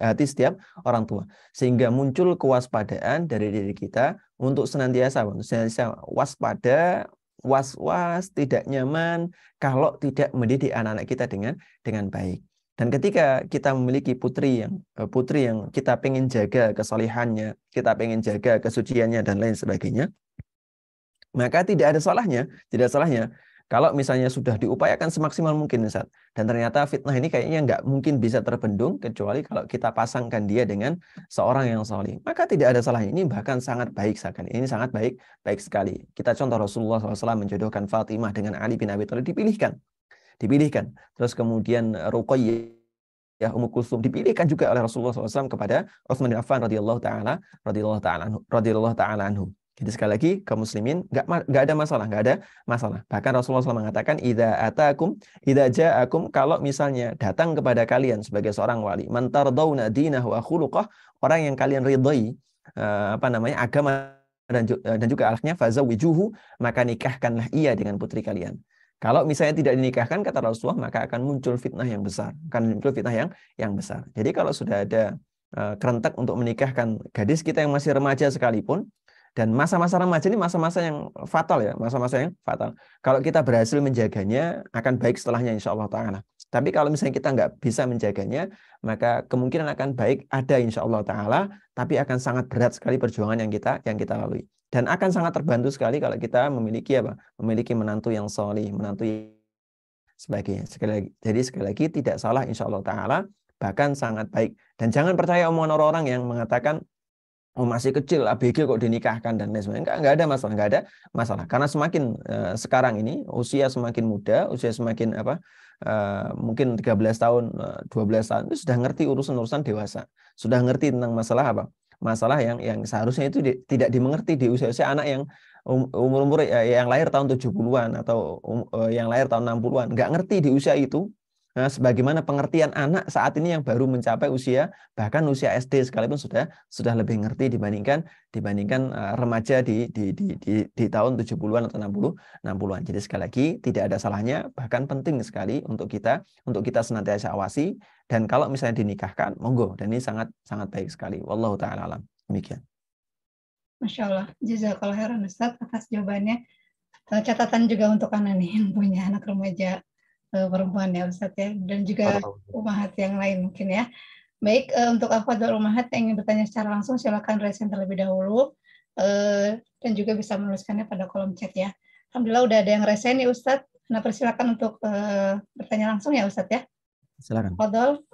Hati setiap orang tua. Sehingga muncul kewaspadaan dari diri kita untuk senantiasa waspada, was-was, tidak nyaman kalau tidak mendidik anak-anak kita dengan baik. Dan ketika kita memiliki putri yang kita pengen jaga kesalehannya, kita pengen jaga kesuciannya dan lain sebagainya, maka tidak ada salahnya kalau misalnya sudah diupayakan semaksimal mungkin, Ustaz. Dan ternyata fitnah ini kayaknya nggak mungkin bisa terbendung kecuali kalau kita pasangkan dia dengan seorang yang saleh. Maka tidak ada salahnya. Ini bahkan sangat baik sekali. Ini sangat baik sekali. Kita contoh Rasulullah SAW menjodohkan Fatimah dengan Ali bin Abi Thalib, dipilihkan. Terus kemudian Ruqayyah, Ummu Kulsum dipilihkan juga oleh Rasulullah SAW kepada Utsman bin Affan radhiyallahu taala anhu. Jadi sekali lagi kaum muslimin nggak ada masalah. Bahkan Rasulullah SAW mengatakan idza ja'akum, kalau misalnya datang kepada kalian sebagai seorang wali, man tardawna dinahu wa khuluqah, orang yang kalian ridhai agama dan juga akhlaknya, fazawwijuhu, maka nikahkanlah ia dengan putri kalian. Kalau misalnya tidak dinikahkan, kata Rasulullah, maka akan muncul fitnah yang besar. Jadi kalau sudah ada kerentak untuk menikahkan gadis kita yang masih remaja sekalipun, dan masa-masa remaja ini masa-masa yang fatal ya, Kalau kita berhasil menjaganya, akan baik setelahnya insya Allah Ta'ala. Tapi kalau misalnya kita nggak bisa menjaganya, maka kemungkinan akan baik ada insya Allah Ta'ala, tapi akan sangat berat sekali perjuangan yang kita lalui. Dan akan sangat terbantu sekali kalau kita memiliki menantu yang solih, menantu sebagainya. Sekali lagi tidak salah insya Allah Ta'ala bahkan sangat baik. Dan jangan percaya omongan orang-orang yang mengatakan, oh masih kecil, ABG kok dinikahkan dan lain sebagainya. Enggak ada masalah, enggak ada masalah. Karena semakin sekarang ini usia semakin muda, usia semakin mungkin 13 tahun, 12 tahun itu sudah ngerti urusan-urusan dewasa. Sudah ngerti tentang masalah apa? Masalah yang seharusnya itu tidak dimengerti di usia-usia anak yang umur-umur yang lahir tahun 70-an atau yang lahir tahun 60-an. Enggak ngerti di usia itu. Nah, sebagaimana pengertian anak saat ini yang baru mencapai usia bahkan usia SD sekalipun sudah lebih ngerti dibandingkan remaja di tahun 70-an atau 60-an. Jadi sekali lagi tidak ada salahnya, bahkan penting sekali untuk kita senantiasa awasi, dan kalau misalnya dinikahkan monggo, dan ini sangat baik sekali. Wallahu taala alam. Demikian. Masya Allah, jazakallah khairan Ustaz atas jawabannya. Catatan juga untuk anak nih yang punya anak remaja perempuan ya Ustaz ya, dan juga umahat yang lain mungkin ya. Baik, untuk akhwat umahat yang ingin bertanya secara langsung silakan raise hand terlebih dahulu, dan juga bisa menuliskannya pada kolom chat ya. Alhamdulillah udah ada yang raise hand nih Ustaz. Nah, persilakan untuk bertanya langsung ya Ustaz ya. Silakan. Fadol,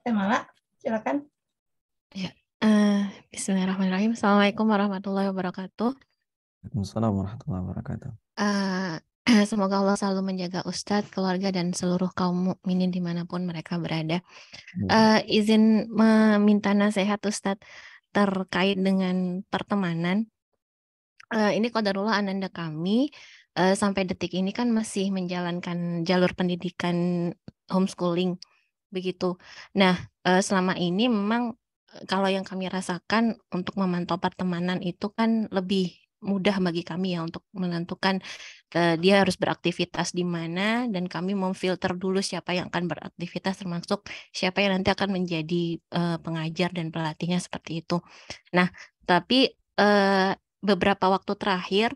Temala, silakan. Ya, Bismillahirrahmanirrahim. Assalamualaikum warahmatullahi wabarakatuh. Waalaikumsalam warahmatullahi wabarakatuh. Semoga Allah selalu menjaga Ustadz, keluarga, dan seluruh kaum mukminin dimanapun mereka berada. Izin meminta nasihat Ustadz terkait dengan pertemanan. Ini qadarullah ananda kami sampai detik ini kan masih menjalankan jalur pendidikan homeschooling begitu. Nah, selama ini memang kalau yang kami rasakan untuk memantau pertemanan itu kan lebih mudah bagi kami ya untuk menentukan dia harus beraktivitas di mana, dan kami memfilter dulu siapa yang akan beraktivitas, termasuk siapa yang nanti akan menjadi pengajar dan pelatihnya seperti itu. Nah, tapi beberapa waktu terakhir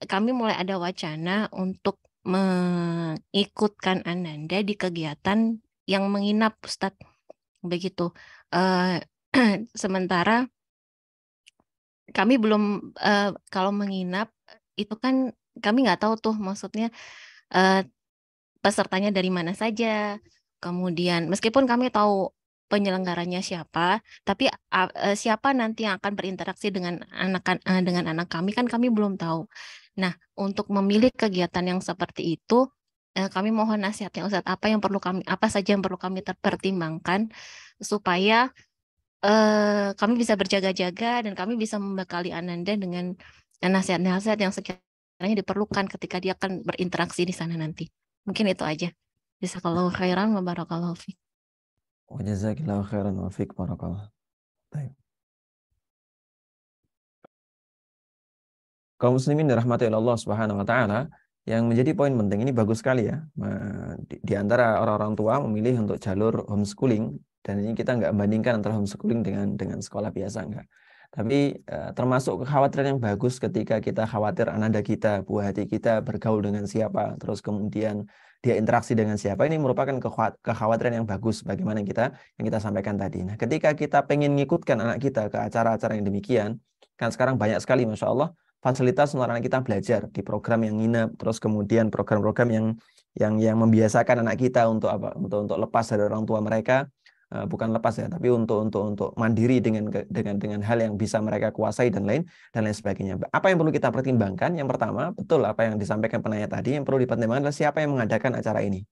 kami mulai ada wacana untuk mengikutkan Ananda di kegiatan yang menginap Ustadz begitu. Sementara kami belum kalau menginap itu kan kami nggak tahu tuh maksudnya pesertanya dari mana saja. Kemudian meskipun kami tahu penyelenggaranya siapa, tapi siapa nanti yang akan berinteraksi dengan anak kami kan kami belum tahu. Nah, untuk memilih kegiatan yang seperti itu, kami mohon nasihatnya Ustadz, apa saja yang perlu kami pertimbangkan supaya kami bisa berjaga-jaga dan kami bisa membekali Ananda dengan nasihat-nasihat yang sekiranya diperlukan ketika dia akan berinteraksi di sana nanti. Mungkin itu aja. Jazakallahu khairan wa barakallahu fiik. Wa jazakillahu khairan wa fiik barakallah. Baik. Kaum muslimin dirahmati Allah Subhanahu wa taala, yang menjadi poin penting ini bagus sekali ya. Di antara orang-orang tua memilih untuk jalur homeschooling. Dan ini kita nggak membandingkan antara homeschooling dengan sekolah biasa, enggak. Tapi termasuk kekhawatiran yang bagus ketika kita khawatir ananda kita, buah hati kita bergaul dengan siapa, terus kemudian dia interaksi dengan siapa, ini merupakan kekhawatiran yang bagus bagaimana yang kita sampaikan tadi. Nah, ketika kita pengen ngikutkan anak kita ke acara-acara yang demikian, kan sekarang banyak sekali Masya Allah fasilitas untuk anak kita belajar di program yang nginep, terus kemudian program-program yang membiasakan anak kita untuk apa? Untuk lepas dari orang tua mereka. Bukan lepas ya, tapi untuk mandiri dengan hal yang bisa mereka kuasai dan lain sebagainya. Apa yang perlu kita pertimbangkan? Yang pertama, betul apa yang disampaikan penanya tadi, yang perlu dipertimbangkan adalah siapa yang mengadakan acara ini.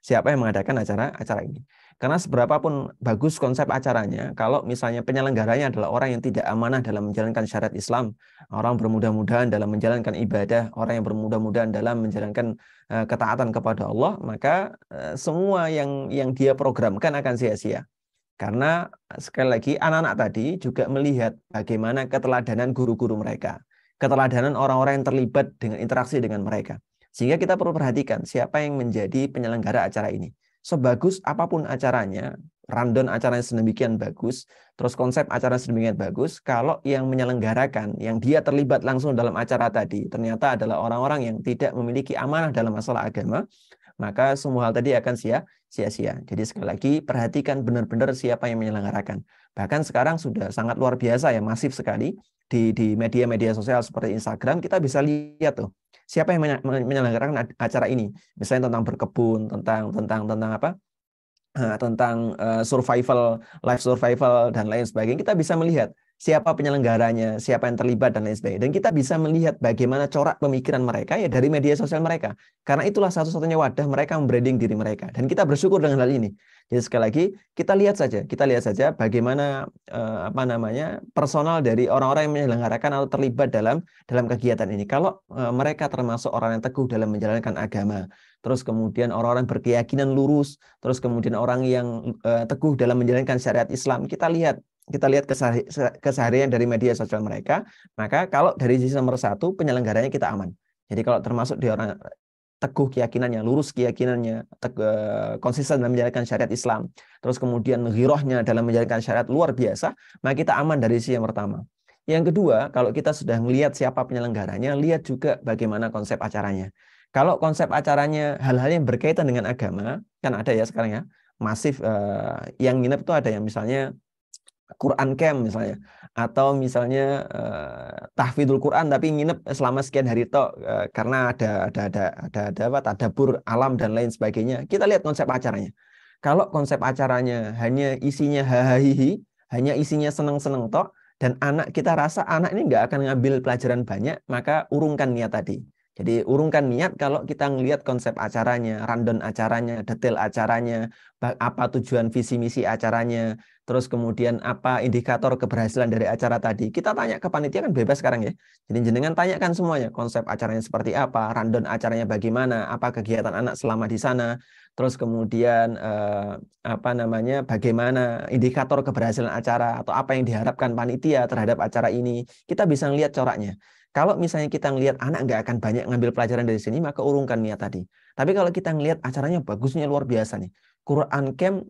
Siapa yang mengadakan acara ini? Karena seberapapun bagus konsep acaranya, kalau misalnya penyelenggaranya adalah orang yang tidak amanah dalam menjalankan syariat Islam, orang bermudah-mudahan dalam menjalankan ibadah, orang yang bermudah-mudahan dalam menjalankan ketaatan kepada Allah, maka semua yang dia programkan akan sia-sia. Karena sekali lagi anak-anak tadi juga melihat bagaimana keteladanan guru-guru mereka, keteladanan orang-orang yang terlibat dengan interaksi dengan mereka. Sehingga kita perlu perhatikan siapa yang menjadi penyelenggara acara ini. Sebagus apapun acaranya, rundown acaranya sedemikian bagus, terus konsep acaranya sedemikian bagus, kalau yang menyelenggarakan, yang dia terlibat langsung dalam acara tadi, ternyata adalah orang-orang yang tidak memiliki amanah dalam masalah agama, maka semua hal tadi akan sia-sia. Jadi sekali lagi perhatikan benar-benar siapa yang menyelenggarakan. Bahkan sekarang sudah sangat luar biasa ya, masif sekali di media-media sosial seperti Instagram, kita bisa lihat tuh siapa yang menyelenggarakan acara ini. Misalnya tentang berkebun, tentang apa? tentang survival, life survival dan lain sebagainya, kita bisa melihat siapa penyelenggaranya, siapa yang terlibat dan lain sebagainya. Dan kita bisa melihat bagaimana corak pemikiran mereka ya dari media sosial mereka. Karena itulah satu-satunya wadah mereka membranding diri mereka. Dan kita bersyukur dengan hal ini. Jadi sekali lagi kita lihat saja bagaimana personal dari orang-orang yang menyelenggarakan atau terlibat dalam kegiatan ini. Kalau mereka termasuk orang yang teguh dalam menjalankan agama, terus kemudian orang-orang berkeyakinan lurus, terus kemudian orang yang teguh dalam menjalankan syariat Islam, kita lihat keseharian dari media sosial mereka, maka kalau dari sisi nomor satu, penyelenggaranya kita aman. Jadi kalau termasuk di orang teguh keyakinannya, lurus keyakinannya, konsisten dalam menjalankan syariat Islam, terus kemudian ghirohnya dalam menjalankan syariat luar biasa, maka kita aman dari sisi yang pertama. Yang kedua, kalau kita sudah melihat siapa penyelenggaranya, lihat juga bagaimana konsep acaranya. Kalau konsep acaranya hal-hal yang berkaitan dengan agama, kan ada ya sekarang ya, masif yang nginep itu ada yang misalnya Quran Camp misalnya, atau misalnya tahfidzul Quran tapi nginep selama sekian hari karena ada tadabbur alam dan lain sebagainya. Kita lihat konsep acaranya. Kalau konsep acaranya hanya isinya hahaha, hanya isinya seneng-seneng tok, dan anak kita rasa anak ini nggak akan ngambil pelajaran banyak, maka urungkan niat tadi. Jadi urungkan niat kalau kita ngelihat konsep acaranya, rundown acaranya, detail acaranya, apa tujuan visi misi acaranya, terus kemudian apa indikator keberhasilan dari acara tadi. Kita tanya ke panitia, kan bebas sekarang ya. Jadi jenengan tanyakan semuanya, konsep acaranya seperti apa, rundown acaranya bagaimana, apa kegiatan anak selama di sana, terus kemudian bagaimana indikator keberhasilan acara atau apa yang diharapkan panitia terhadap acara ini. Kita bisa ngelihat coraknya. Kalau misalnya kita ngelihat anak nggak akan banyak ngambil pelajaran dari sini, maka urungkan niat tadi. Tapi kalau kita ngelihat acaranya bagusnya luar biasa nih, Quran Camp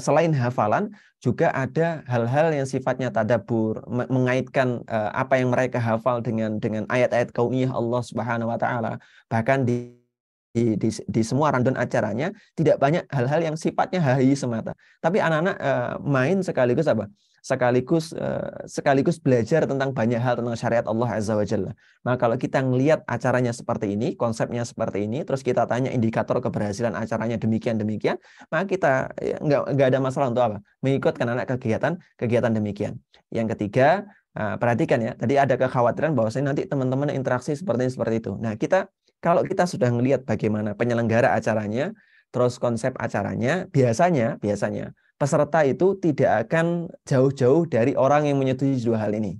selain hafalan juga ada hal-hal yang sifatnya tadabbur, mengaitkan apa yang mereka hafal dengan ayat-ayat kauniyah Allah Subhanahu wa taala. Bahkan di semua rundown acaranya tidak banyak hal-hal yang sifatnya hahi semata. Tapi anak-anak main sekaligus apa? Sekaligus belajar tentang banyak hal tentang syariat Allah Azza wa Jalla. Maka kalau kita ngelihat acaranya seperti ini, konsepnya seperti ini, terus kita tanya indikator keberhasilan acaranya demikian, maka kita nggak ada masalah untuk apa? Mengikutkan anak kegiatan demikian. Yang ketiga, perhatikan ya, tadi ada kekhawatiran bahwasanya nanti teman-teman interaksi seperti itu. Nah, kalau kita sudah ngelihat bagaimana penyelenggara acaranya, terus konsep acaranya, biasanya peserta itu tidak akan jauh-jauh dari orang yang menyetujui dua hal ini.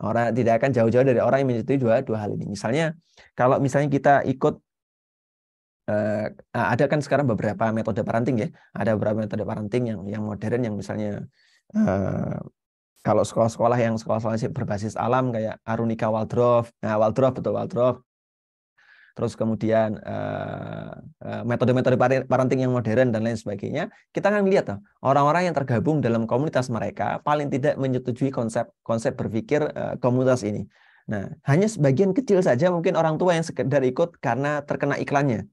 Tidak akan jauh-jauh dari orang yang menyetujui dua hal ini. Misalnya, kalau misalnya kita ikut, ada kan sekarang beberapa metode parenting ya. Ada beberapa metode parenting yang modern, yang misalnya kalau sekolah-sekolah yang berbasis alam kayak Arunika Waldorf, Waldorf. Terus kemudian metode-metode parenting yang modern dan lain sebagainya, kita akan melihat orang-orang yang tergabung dalam komunitas mereka paling tidak menyetujui konsep berpikir komunitas ini. Nah, hanya sebagian kecil saja mungkin orang tua yang sekedar ikut karena terkena iklannya,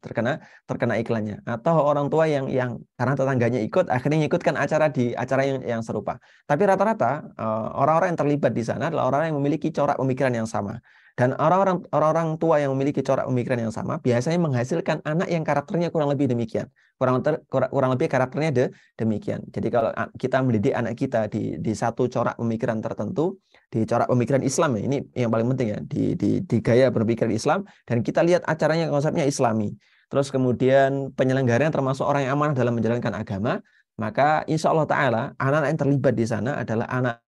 atau orang tua yang karena tetangganya ikut akhirnya mengikutkan acara yang serupa. Tapi rata-rata orang-orang yang terlibat di sana adalah orang yang memiliki corak pemikiran yang sama. Dan orang-orang tua yang memiliki corak pemikiran yang sama biasanya menghasilkan anak yang karakternya kurang lebih demikian. Kurang lebih karakternya demikian. Jadi kalau kita mendidik anak kita di satu corak pemikiran tertentu, di corak pemikiran Islam ya, ini yang paling penting ya, di gaya berpikir Islam, dan kita lihat acaranya konsepnya Islami. Terus kemudian penyelenggaranya termasuk orang yang amanah dalam menjalankan agama, maka insya Allah Ta'ala anak-anak yang terlibat di sana adalah anak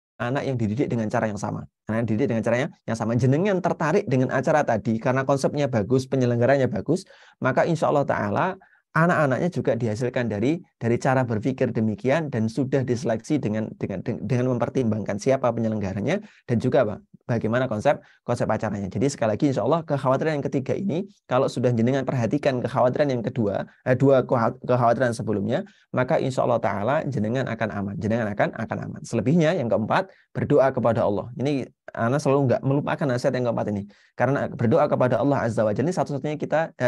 yang dididik dengan cara yang sama. Anak yang dididik dengan caranya yang sama. Jenengan tertarik dengan acara tadi karena konsepnya bagus, penyelenggaranya bagus, maka insya Allah Ta'ala anak-anaknya juga dihasilkan dari cara berpikir demikian, dan sudah diseleksi dengan mempertimbangkan siapa penyelenggaranya dan juga bagaimana konsep acaranya. Jadi sekali lagi insya Allah kekhawatiran yang ketiga ini, kalau sudah jenengan perhatikan kekhawatiran yang kedua, dua kekhawatiran sebelumnya, maka insya Allah Ta'ala jenengan akan aman. Selebihnya yang keempat, berdoa kepada Allah. Ini Ana selalu nggak melupakan nasihat yang keempat ini, karena berdoa kepada Allah Azza wa Jalla ini satu-satunya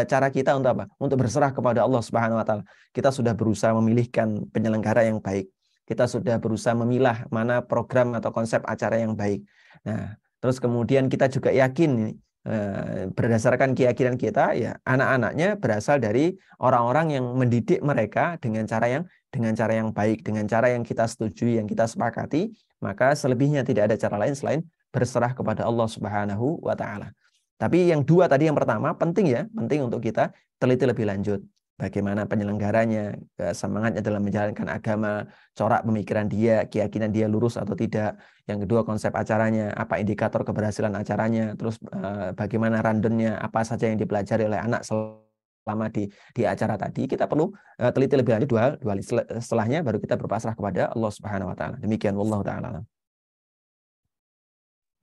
cara kita untuk apa? Untuk berserah kepada Allah Subhanahu wa taala. Kita sudah berusaha memilihkan penyelenggara yang baik. Kita sudah berusaha memilah mana program atau konsep acara yang baik. Nah, terus kemudian kita juga yakin berdasarkan keyakinan kita, ya anak-anaknya berasal dari orang-orang yang mendidik mereka dengan cara yang baik, dengan cara yang kita setujui, yang kita sepakati, maka selebihnya tidak ada cara lain selain berserah kepada Allah Subhanahu wa taala. Tapi yang dua tadi, yang pertama penting untuk kita teliti lebih lanjut. Bagaimana penyelenggaranya, semangatnya dalam menjalankan agama, corak pemikiran dia, keyakinan dia lurus atau tidak. Yang kedua, konsep acaranya, apa indikator keberhasilan acaranya, terus bagaimana rundown-nya, apa saja yang dipelajari oleh anak selama di acara tadi. Kita perlu teliti lebih lanjut dua hal setelahnya, baru kita berpasrah kepada Allah Subhanahu wa taala. Demikian, wallahu taala.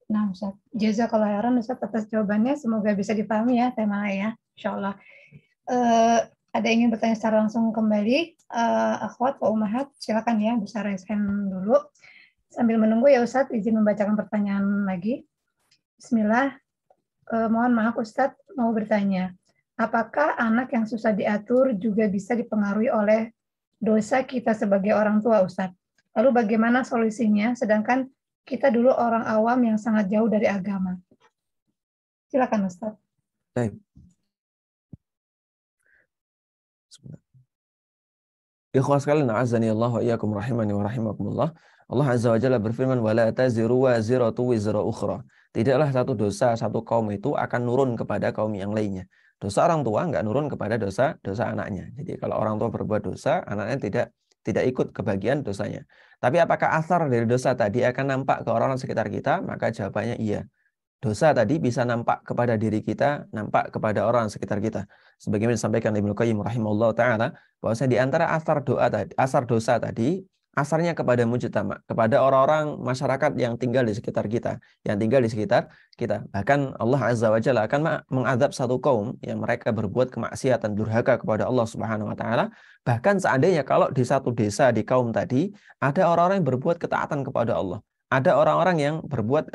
Nah, Ustaz, jazakallahu khairan Ustaz atas jawabannya. Semoga bisa dipahami ya tema ya, insyaallah. Ada yang ingin bertanya secara langsung kembali, akhwat wa ummahat, silakan ya, bisa raise hand dulu. Sambil menunggu ya Ustaz, izin membacakan pertanyaan lagi. Bismillah. Mohon maaf Ustaz, mau bertanya, apakah anak yang susah diatur juga bisa dipengaruhi oleh dosa kita sebagai orang tua Ustaz? Lalu bagaimana solusinya, sedangkan kita dulu orang awam yang sangat jauh dari agama? Silakan Ustaz. Baik. Ikhwas sekalian, a'azzani Allah wa iyyakum rahimani wa rahimakumullah. Allah Azza wa Jalla berfirman, wala taziru waziratu wizra ukhra. Tidaklah satu dosa satu kaum itu akan nurun kepada kaum yang lainnya. Dosa orang tua enggak nurun kepada dosa anaknya. Jadi kalau orang tua berbuat dosa, anaknya tidak ikut kebagian dosanya. Tapi apakah asar dari dosa tadi akan nampak ke orang sekitar kita? Maka jawabannya iya. Dosa tadi bisa nampak kepada diri kita, nampak kepada orang sekitar kita. Sebagaimana disampaikan Ibnu Qayyim rahimahullah ta'ala, bahwasanya di antara asar dosa tadi, asarnya kepada mujtama, kepada orang-orang masyarakat yang tinggal di sekitar kita, Bahkan Allah Azza wa Jalla akan mengadab satu kaum yang mereka berbuat kemaksiatan, durhaka kepada Allah Subhanahu wa taala. Bahkan seandainya kalau di satu desa, di kaum tadi, ada orang-orang yang berbuat ketaatan kepada Allah, ada orang-orang yang berbuat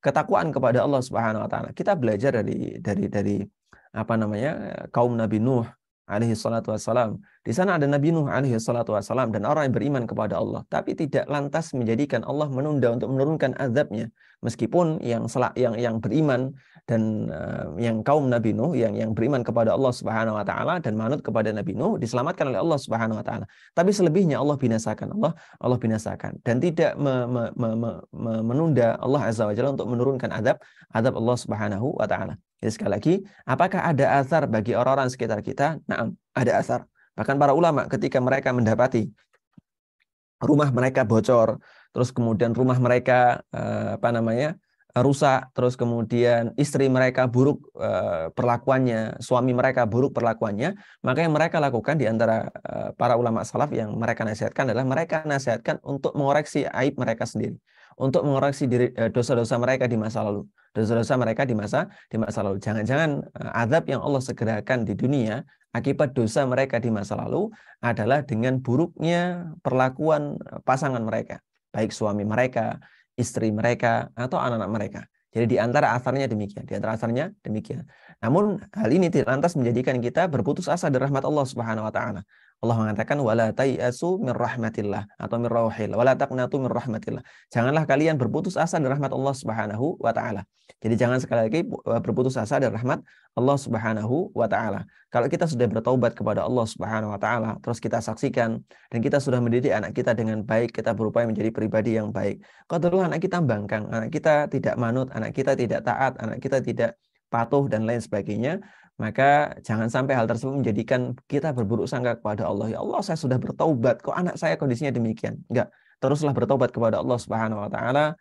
ketakwaan kepada Allah Subhanahu wa taala. Kita belajar dari kaum Nabi Nuh alaihi salatu wassalam. Di sana ada Nabi Nuh alaihi salatu wassalam dan orang yang beriman kepada Allah, tapi tidak lantas menjadikan Allah menunda untuk menurunkan azabnya. Meskipun yang beriman dan yang kaum Nabi Nuh yang beriman kepada Allah Subhanahu wa taala dan manut kepada Nabi Nuh diselamatkan oleh Allah Subhanahu wa taala. Tapi selebihnya Allah binasakan. Allah binasakan dan tidak menunda Allah Azza wa Jalla untuk menurunkan azab Allah Subhanahu wa taala. Jadi sekali lagi, apakah ada asar bagi orang-orang sekitar kita? Naam, ada asar. Bahkan para ulama ketika mereka mendapati rumah mereka bocor, terus kemudian rumah mereka rusak, terus kemudian istri mereka buruk perlakuannya, suami mereka buruk perlakuannya, maka yang mereka lakukan di antara para ulama salaf yang mereka nasihatkan adalah mereka nasihatkan untuk mengoreksi aib mereka sendiri, untuk mengoreksi dosa-dosa mereka di masa lalu. Dosa-dosa mereka di masa lalu. Jangan-jangan azab yang Allah segerakan di dunia akibat dosa mereka di masa lalu adalah dengan buruknya perlakuan pasangan mereka, baik suami mereka, istri mereka, atau anak-anak mereka. Jadi di antara asarnya demikian. Namun hal ini tidak lantas menjadikan kita berputus asa dari rahmat Allah Subhanahu wa taala. Allah mengatakan wala tayasu min rahmatillah atau min rauhil wala taqnatu min rahmatillah. Janganlah kalian berputus asa dari rahmat Allah Subhanahu wa taala. Jadi jangan sekali lagi berputus asa dari rahmat Allah Subhanahu wa taala. Kalau kita sudah bertaubat kepada Allah Subhanahu wa taala, terus kita saksikan dan kita sudah mendidik anak kita dengan baik, kita berupaya menjadi pribadi yang baik. Kalau anak kita bangkang, anak kita tidak manut, anak kita tidak taat, anak kita tidak patuh dan lain sebagainya, maka jangan sampai hal tersebut menjadikan kita berburuk sangka kepada Allah. Ya Allah, saya sudah bertaubat, kok anak saya kondisinya demikian? Enggak, teruslah bertaubat kepada Allah Subhanahu wa taala.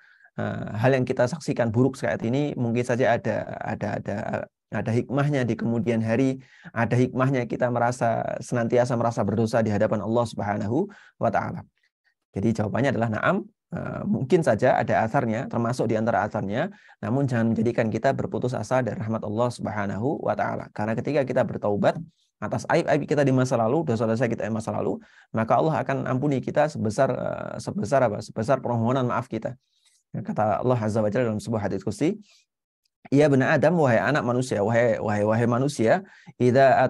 Hal yang kita saksikan buruk saat ini mungkin saja ada hikmahnya di kemudian hari, ada hikmahnya kita senantiasa merasa berdosa di hadapan Allah Subhanahu wa taala. Jadi jawabannya adalah na'am. Mungkin saja ada asarnya, termasuk di antara asarnya, namun jangan menjadikan kita berputus asa dari rahmat Allah Subhanahu wa taala. Karena ketika kita bertaubat atas aib-aib kita di masa lalu, dosa-dosa kita di masa lalu, maka Allah akan ampuni kita sebesar permohonan maaf kita. Kata Allah Azza wa Jalla dalam sebuah hadits qudsi, Ya benar Adam, wahai anak manusia, wahai manusia, idza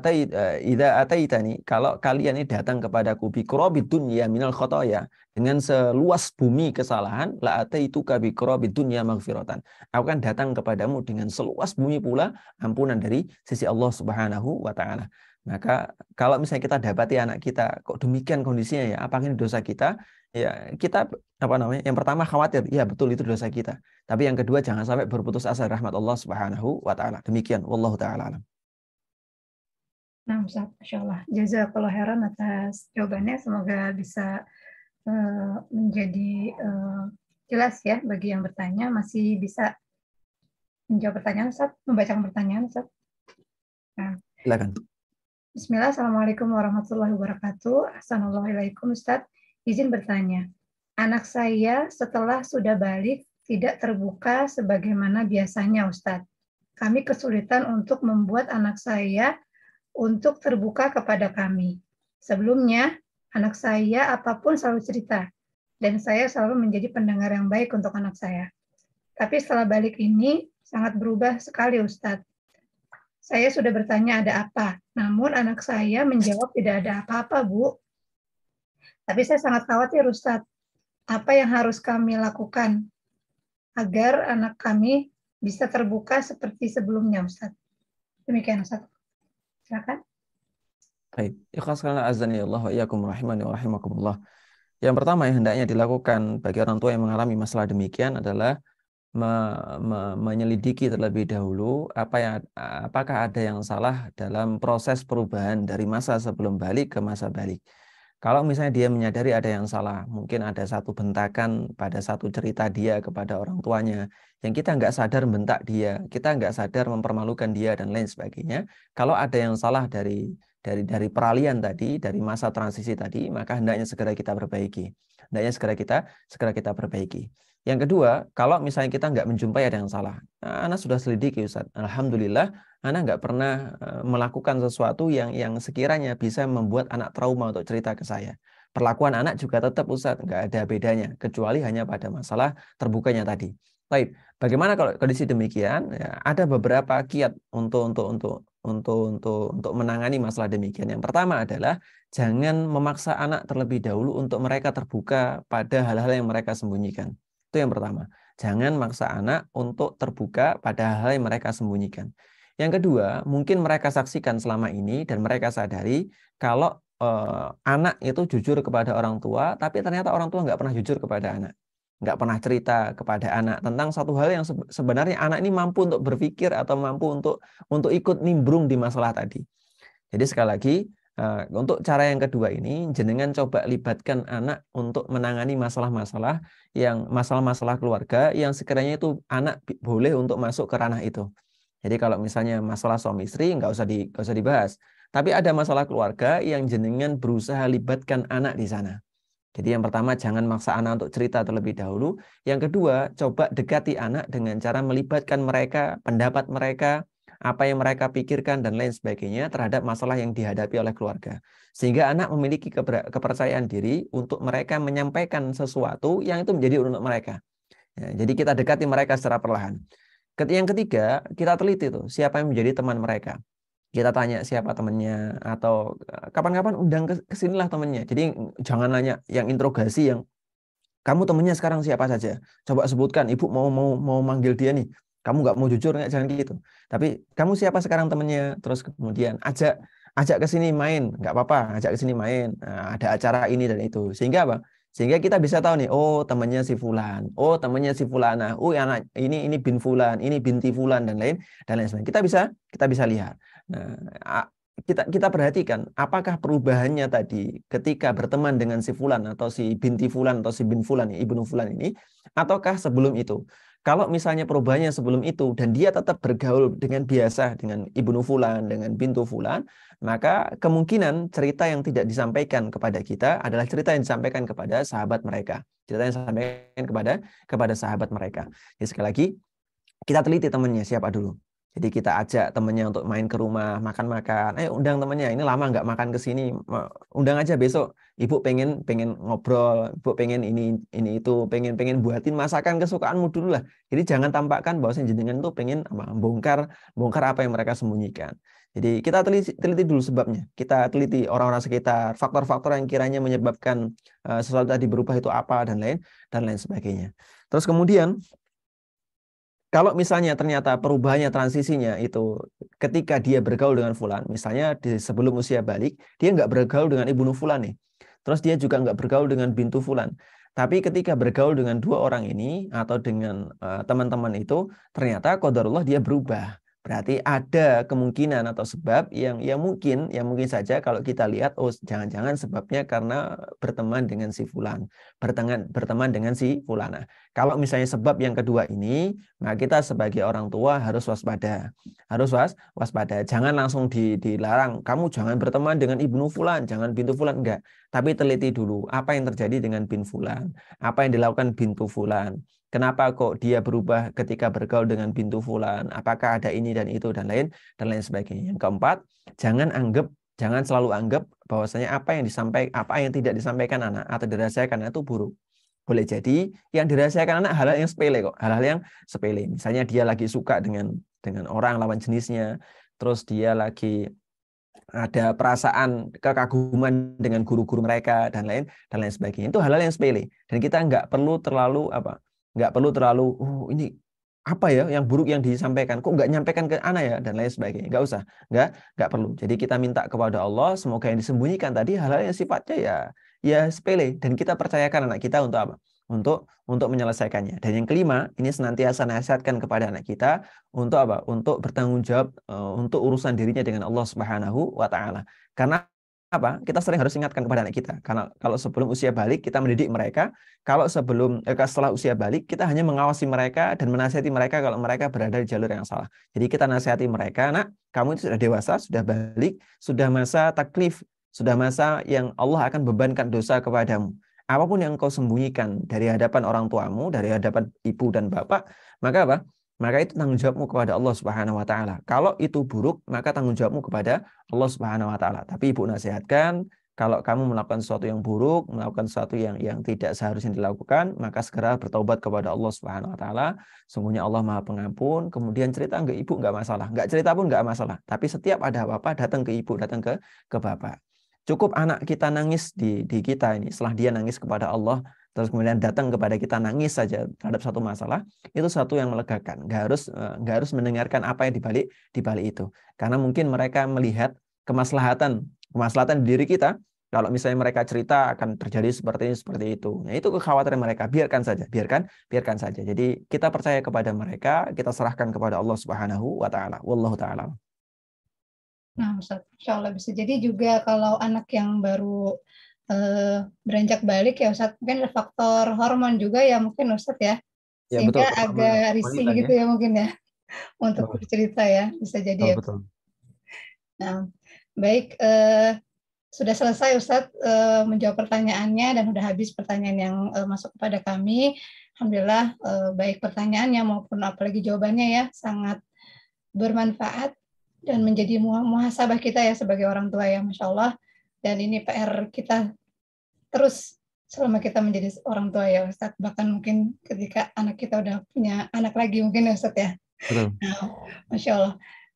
ataitani, kalau kalian ini datang kepadaku bi qurabid dunya minal khotoya, dengan seluas bumi kesalahan, la ataituka bi qurabid dunya maghfiratan. Aku akan datang kepadamu dengan seluas bumi pula ampunan dari sisi Allah Subhanahu wa taala. Maka kalau misalnya kita dapati anak kita kok demikian kondisinya ya, apakah ini dosa kita? Ya, kita apa namanya? Yang pertama khawatir, ya betul itu dosa kita. Tapi yang kedua jangan sampai berputus asa rahmat Allah Subhanahu wa taala. Demikian wallahu taala alam. Nah, Ustaz, Masya Allah. Jazakallah khairan atas jawabannya. Semoga bisa menjadi jelas ya bagi yang bertanya. Masih bisa menjawab pertanyaan, Ustaz? Membacakan pertanyaan, Ustaz? Nah. Silakan. Bismillah, Assalamualaikum warahmatullahi wabarakatuh. Assalamualaikum, Ustaz. Izin bertanya. Anak saya setelah sudah balik tidak terbuka sebagaimana biasanya, Ustadz. Kami kesulitan untuk membuat anak saya untuk terbuka kepada kami. Sebelumnya, anak saya apapun selalu cerita, dan saya selalu menjadi pendengar yang baik untuk anak saya. Tapi setelah balik ini, sangat berubah sekali, Ustadz. Saya sudah bertanya ada apa, namun anak saya menjawab tidak ada apa-apa, Bu. Tapi saya sangat khawatir, Ustadz. Apa yang harus kami lakukan agar anak kami bisa terbuka seperti sebelumnya, Ustaz? Demikian, Ustaz. Silakan. Baik, ikhlaskan azani Allah wa iyyakum rahimani wa rahimakumullah. Yang pertama yang hendaknya dilakukan bagi orang tua yang mengalami masalah demikian adalah menyelidiki terlebih dahulu apakah ada yang salah dalam proses perubahan dari masa sebelum balik ke masa balik. Kalau misalnya dia menyadari ada yang salah, mungkin ada satu bentakan pada satu cerita dia kepada orang tuanya, yang kita nggak sadar bentak dia, kita nggak sadar mempermalukan dia dan lain sebagainya. Kalau ada yang salah dari peralihan tadi, dari masa transisi tadi, maka hendaknya segera kita perbaiki. Hendaknya segera kita perbaiki. Yang kedua, kalau misalnya kita nggak menjumpai ada yang salah, Ana sudah selidiki, Ustaz. Alhamdulillah, Ana nggak pernah melakukan sesuatu yang sekiranya bisa membuat anak trauma untuk cerita ke saya. Perlakuan anak juga tetap, Ustaz, nggak ada bedanya, kecuali hanya pada masalah terbukanya tadi. Baik, bagaimana kalau kondisi demikian? Ya, ada beberapa kiat untuk menangani masalah demikian. Yang pertama adalah jangan memaksa anak terlebih dahulu untuk mereka terbuka pada hal-hal yang mereka sembunyikan. Itu yang pertama. Jangan maksa anak untuk terbuka pada hal yang mereka sembunyikan. Yang kedua, mungkin mereka saksikan selama ini dan mereka sadari kalau anak itu jujur kepada orang tua, tapi ternyata orang tua nggak pernah jujur kepada anak. Nggak pernah cerita kepada anak tentang satu hal yang sebenarnya anak ini mampu untuk berpikir atau mampu untuk ikut nimbrung di masalah tadi. Jadi sekali lagi, untuk cara yang kedua ini, jenengan coba libatkan anak untuk menangani masalah-masalah keluarga yang sekiranya itu anak boleh untuk masuk ke ranah itu. Jadi kalau misalnya masalah suami istri nggak usah dibahas. Tapi ada masalah keluarga yang jenengan berusaha libatkan anak di sana. Jadi yang pertama jangan maksa anak untuk cerita terlebih dahulu. Yang kedua, coba dekati anak dengan cara melibatkan mereka, pendapat mereka, apa yang mereka pikirkan dan lain sebagainya terhadap masalah yang dihadapi oleh keluarga. Sehingga anak memiliki kepercayaan diri untuk mereka menyampaikan sesuatu yang itu menjadi untuk mereka. Ya, jadi kita dekati mereka secara perlahan. Yang ketiga, kita teliti tuh siapa yang menjadi teman mereka. Kita tanya siapa temannya atau kapan-kapan undang ke sinilah temannya. Jadi jangan nanya yang interogasi yang kamu temannya sekarang siapa saja. Coba sebutkan, ibu mau manggil dia nih. Kamu nggak mau jujur, nggak, jangan gitu. Tapi kamu siapa sekarang temannya? Terus kemudian ajak ke sini main, nggak apa-apa, ajak ke sini main. Nah, ada acara ini dan itu. Sehingga apa? Sehingga kita bisa tahu nih, oh temannya si fulan, oh temannya si fulana, oh anak ini bin fulan, ini binti fulan dan lain sebagainya. Kita bisa lihat. Nah, kita perhatikan apakah perubahannya tadi ketika berteman dengan si fulan atau si binti fulan atau si bin fulan, ibnu fulan ini, ataukah sebelum itu. Kalau misalnya perubahannya sebelum itu dan dia tetap bergaul dengan biasa dengan ibnu fulan, dengan bintu fulan, maka kemungkinan cerita yang tidak disampaikan kepada kita adalah cerita yang disampaikan kepada sahabat mereka. Cerita yang disampaikan kepada sahabat mereka. Jadi sekali lagi, kita teliti temannya siapa dulu. Jadi kita ajak temennya untuk main ke rumah, makan-makan. Ayo undang temennya, ini lama nggak makan ke sini. Undang aja besok. Ibu pengen ngobrol, ibu pengen ini itu, pengen buatin masakan kesukaanmu dulu lah. Jadi jangan tampakkan bahwa jenengan tuh pengen bongkar apa yang mereka sembunyikan. Jadi kita teliti dulu sebabnya. Kita teliti orang-orang sekitar, faktor-faktor yang kiranya menyebabkan sesuatu tadi berubah itu apa dan lain sebagainya. Terus kemudian kalau misalnya ternyata perubahannya, transisinya itu ketika dia bergaul dengan fulan, misalnya sebelum usia balik, dia nggak bergaul dengan ibnu fulan nih. Terus dia juga nggak bergaul dengan bintu fulan. Tapi ketika bergaul dengan dua orang ini atau dengan teman-teman itu, ternyata qadarullah dia berubah. Berarti ada kemungkinan atau sebab yang mungkin saja kalau kita lihat, oh jangan-jangan sebabnya karena berteman dengan si fulan, berteman dengan si fulana. Kalau misalnya sebab yang kedua ini, nah kita sebagai orang tua harus waspada. Waspada. Jangan langsung dilarang, kamu jangan berteman dengan ibnu fulan, jangan bintu fulan, enggak. Tapi teliti dulu apa yang terjadi dengan bin fulan, apa yang dilakukan bintu fulan. Kenapa kok dia berubah ketika bergaul dengan bintu fulan? Apakah ada ini dan itu dan lain sebagainya. Yang keempat, jangan selalu anggap bahwasanya apa yang tidak disampaikan anak atau dirahasiakan anak itu buruk. Boleh jadi yang dirahasiakan anak hal-hal yang sepele kok, hal-hal yang sepele. Misalnya dia lagi suka dengan orang lawan jenisnya, terus dia lagi ada perasaan kekaguman dengan guru-guru mereka dan lain sebagainya. Itu hal-hal yang sepele dan kita nggak perlu terlalu oh ini apa ya yang buruk yang disampaikan, kok nggak nyampaikan ke anak ya dan lain sebagainya. Nggak usah, nggak perlu. Jadi kita minta kepada Allah semoga yang disembunyikan tadi hal-hal yang sifatnya ya sepele dan kita percayakan anak kita untuk apa? Untuk menyelesaikannya. Dan yang kelima, ini senantiasa nasihatkan kepada anak kita untuk apa? Untuk bertanggung jawab untuk urusan dirinya dengan Allah Subhanahu wa taala. Karena apa? Kita sering harus ingatkan kepada anak kita. Karena kalau sebelum usia balik kita mendidik mereka, kalau setelah usia balik kita hanya mengawasi mereka dan menasihati mereka kalau mereka berada di jalur yang salah. Jadi kita nasihati mereka, nak, kamu itu sudah dewasa, sudah balik, sudah masa taklif, sudah masa yang Allah akan bebankan dosa kepadamu. Apapun yang kau sembunyikan dari hadapan orang tuamu, dari hadapan ibu dan bapak, maka apa? Maka itu tanggung jawabmu kepada Allah Subhanahu wa taala. Kalau itu buruk, maka tanggung jawabmu kepada Allah Subhanahu wa taala. Tapi ibu nasihatkan, kalau kamu melakukan sesuatu yang buruk, melakukan sesuatu yang tidak seharusnya dilakukan, maka segera bertaubat kepada Allah Subhanahu wa taala. Sungguhnya Allah Maha Pengampun. Kemudian cerita ke ibu enggak masalah, enggak cerita pun enggak masalah. Tapi setiap ada apa-apa datang ke ibu, datang ke bapak. Cukup anak kita nangis di kita ini, setelah dia nangis kepada Allah, terus kemudian datang kepada kita nangis saja terhadap satu masalah, itu satu yang melegakan. Nggak harus mendengarkan apa yang dibalik itu. Karena mungkin mereka melihat kemaslahatan diri kita. Kalau misalnya mereka cerita akan terjadi seperti ini, seperti itu. Nah, itu kekhawatiran mereka. Biarkan saja. Jadi kita percaya kepada mereka, kita serahkan kepada Allah Subhanahu wa taala. Wallahu taala. Nah, Ustaz, insya Allah bisa jadi juga kalau anak yang baru beranjak balik ya Ustaz, mungkin ada faktor hormon juga ya mungkin Ustaz ya, sehingga betul, agak risih gitu ya mungkin ya untuk bercerita ya, bisa jadi ya. Betul. Nah, baik, sudah selesai Ustaz menjawab pertanyaannya dan sudah habis pertanyaan yang masuk kepada kami. Alhamdulillah baik pertanyaannya maupun apalagi jawabannya ya sangat bermanfaat dan menjadi muhasabah kita ya sebagai orang tua ya, Masya Allah. Dan ini PR kita terus selama kita menjadi orang tua ya Ustaz. Bahkan mungkin ketika anak kita udah punya anak lagi mungkin ya Ustaz ya. Betul. Nah, Masya Allah.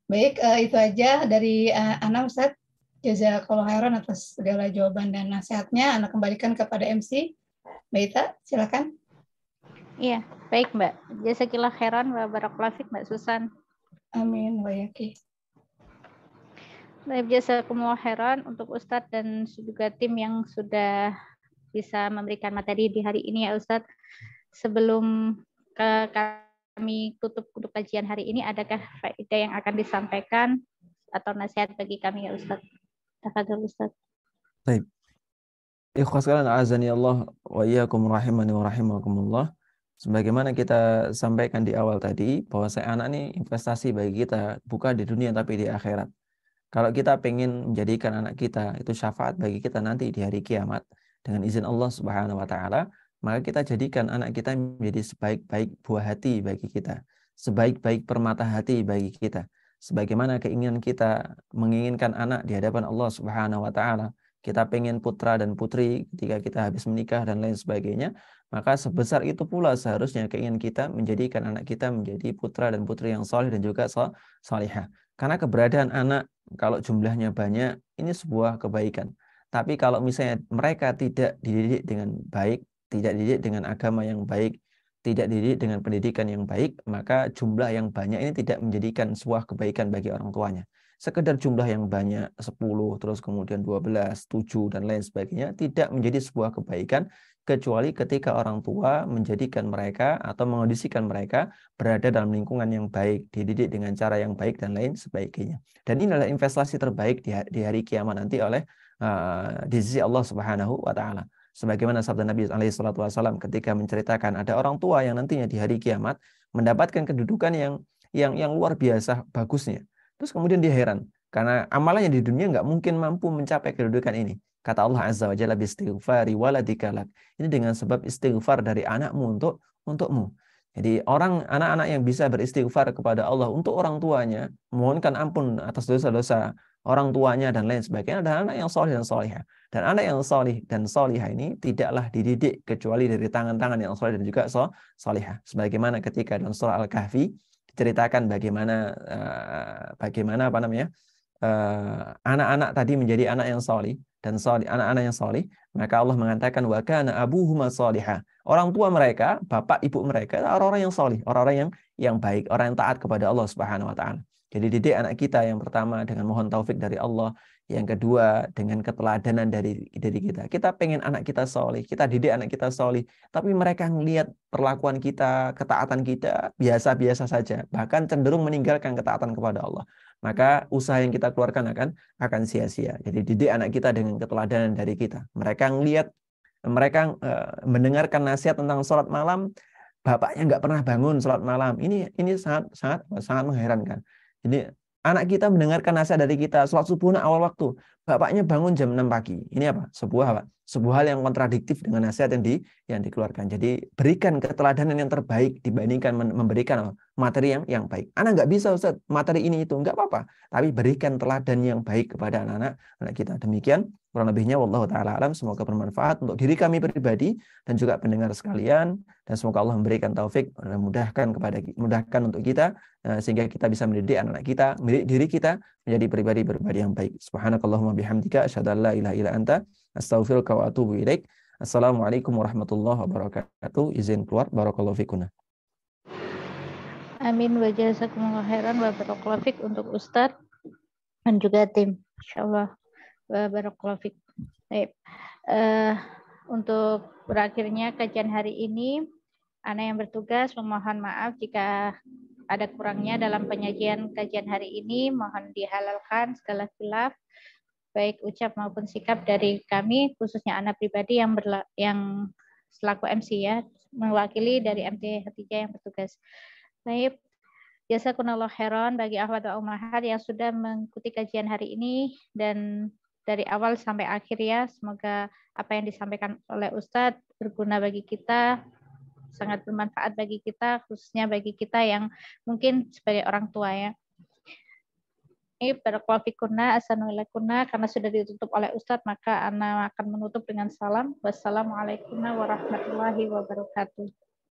Baik, itu aja dari Ana Ustaz. Jazakallahu khairan atas segala jawaban dan nasihatnya. Ana kembalikan kepada MC. Mbak Ita, silakan. Iya, baik Mbak. Jazakillah khairan wa barakallahu fik Mbak Susan. Amin wa yaki. Baik, jazakumullah khairan untuk Ustadz dan juga tim yang sudah bisa memberikan materi di hari ini ya Ustadz. Sebelum kami tutup untuk kajian hari ini, adakah faedah yang akan disampaikan atau nasihat bagi kami ya Ustadz? Tafadhol Ustadz. Baik. Ikhwas sekalian, azani Allah wa iyyakum rahimani wa rahimakumullah. Sebagaimana kita sampaikan di awal tadi, bahwa anak ini investasi bagi kita, bukan di dunia tapi di akhirat. Kalau kita pengen menjadikan anak kita itu syafaat bagi kita nanti di hari kiamat dengan izin Allah Subhanahu wa taala, maka kita jadikan anak kita menjadi sebaik-baik buah hati bagi kita. sebaik-baik permata hati bagi kita. Sebagaimana keinginan kita menginginkan anak di hadapan Allah Subhanahu wa taala, kita pengen putra dan putri ketika kita habis menikah dan lain sebagainya, maka sebesar itu pula seharusnya keinginan kita menjadikan anak kita menjadi putra dan putri yang saleh dan juga salihah. Karena keberadaan anak kalau jumlahnya banyak ini sebuah kebaikan. Tapi kalau misalnya mereka tidak dididik dengan baik, tidak dididik dengan agama yang baik, tidak dididik dengan pendidikan yang baik, maka jumlah yang banyak ini tidak menjadikan sebuah kebaikan bagi orang tuanya. Sekedar jumlah yang banyak, 10, terus kemudian 12, 7, dan lain sebagainya, tidak menjadi sebuah kebaikan, kecuali ketika orang tua menjadikan mereka atau mengondisikan mereka berada dalam lingkungan yang baik, dididik dengan cara yang baik, dan lain sebagainya. Dan ini adalah investasi terbaik di hari kiamat nanti oleh di sisi Allah Subhanahu wa taala. Sebagaimana sabda Nabi SAW ketika menceritakan ada orang tua yang nantinya di hari kiamat mendapatkan kedudukan yang luar biasa bagusnya. Terus kemudian dia heran karena amalannya di dunia nggak mungkin mampu mencapai kedudukan ini. Kata Allah Azza wa Jalla, bistighfari waladikalak. Ini dengan sebab istighfar dari anakmu untukmu. Jadi anak-anak yang bisa beristighfar kepada Allah untuk orang tuanya, mohonkan ampun atas dosa-dosa orang tuanya dan lain sebagainya, adalah anak yang soleh dan solihah. Dan anak yang soleh dan solihah ini tidaklah dididik kecuali dari tangan-tangan yang soleh dan juga solihah. Sebagaimana ketika dalam surah Al-Kahfi diceritakan bagaimana anak-anak tadi menjadi anak yang soleh dan anak-anak yang soleh, maka Allah mengatakan wa kana abuhuma solihah. Orang tua mereka, bapak ibu mereka orang-orang yang soleh, orang-orang yang baik, orang yang taat kepada Allah Subhanahu wa taala. Jadi didik anak kita yang pertama dengan mohon taufik dari Allah, yang kedua dengan keteladanan dari kita. Kita pengen anak kita soleh, kita didik anak kita soleh, tapi mereka ngelihat perlakuan kita, ketaatan kita biasa-biasa saja, bahkan cenderung meninggalkan ketaatan kepada Allah. Maka usaha yang kita keluarkan akan sia-sia. Jadi didik anak kita dengan keteladanan dari kita. Mereka mendengarkan nasihat tentang sholat malam, bapaknya nggak pernah bangun sholat malam. Ini sangat mengherankan. Jadi anak kita mendengarkan nasihat dari kita, sholat subuh awal waktu, bapaknya bangun jam 6 pagi. Ini apa? Sebuah hal yang kontradiktif dengan nasihat yang dikeluarkan. Jadi berikan keteladanan yang terbaik dibandingkan memberikan materi yang baik. Anak nggak bisa Ustaz, materi ini itu nggak apa-apa, tapi berikan teladan yang baik kepada anak kita. Demikian kurang lebihnya, wallahu taala alam. Semoga bermanfaat untuk diri kami pribadi dan juga pendengar sekalian, dan semoga Allah memberikan taufik dan mudahkan untuk kita sehingga kita bisa mendidik anak kita, mendidik diri kita menjadi pribadi-pribadi yang baik. Subhanakallahumma bihamdika asyhadu an la ilaha illa anta astaghfiruka wa atubu ilaik. Assalamualaikum warahmatullahi wabarakatuh. Izin keluar, barakallahu fikunna. Amin wa jazakumullah khairan wa barakallahu fik untuk Ustadz dan juga tim. Insyaallah wa barakallahu fik. Baik. Untuk berakhirnya kajian hari ini, Ana yang bertugas memohon maaf jika ada kurangnya dalam penyajian kajian hari ini. Mohon dihalalkan segala khilaf, baik ucap maupun sikap dari kami, khususnya Ana pribadi yang selaku MC ya, mewakili dari MT Hatijah yang bertugas. Baik, jazakumullah khairan bagi akhwat wa ummahat yang sudah mengikuti kajian hari ini dan dari awal sampai akhir ya. Semoga apa yang disampaikan oleh Ustadz berguna bagi kita, sangat bermanfaat bagi kita, khususnya bagi kita yang mungkin sebagai orang tua ya. Ini barakallahu fikunna, assalamualaikum, karena sudah ditutup oleh Ustadz, maka Ana akan menutup dengan salam. Wassalamualaikum warahmatullahi wabarakatuh.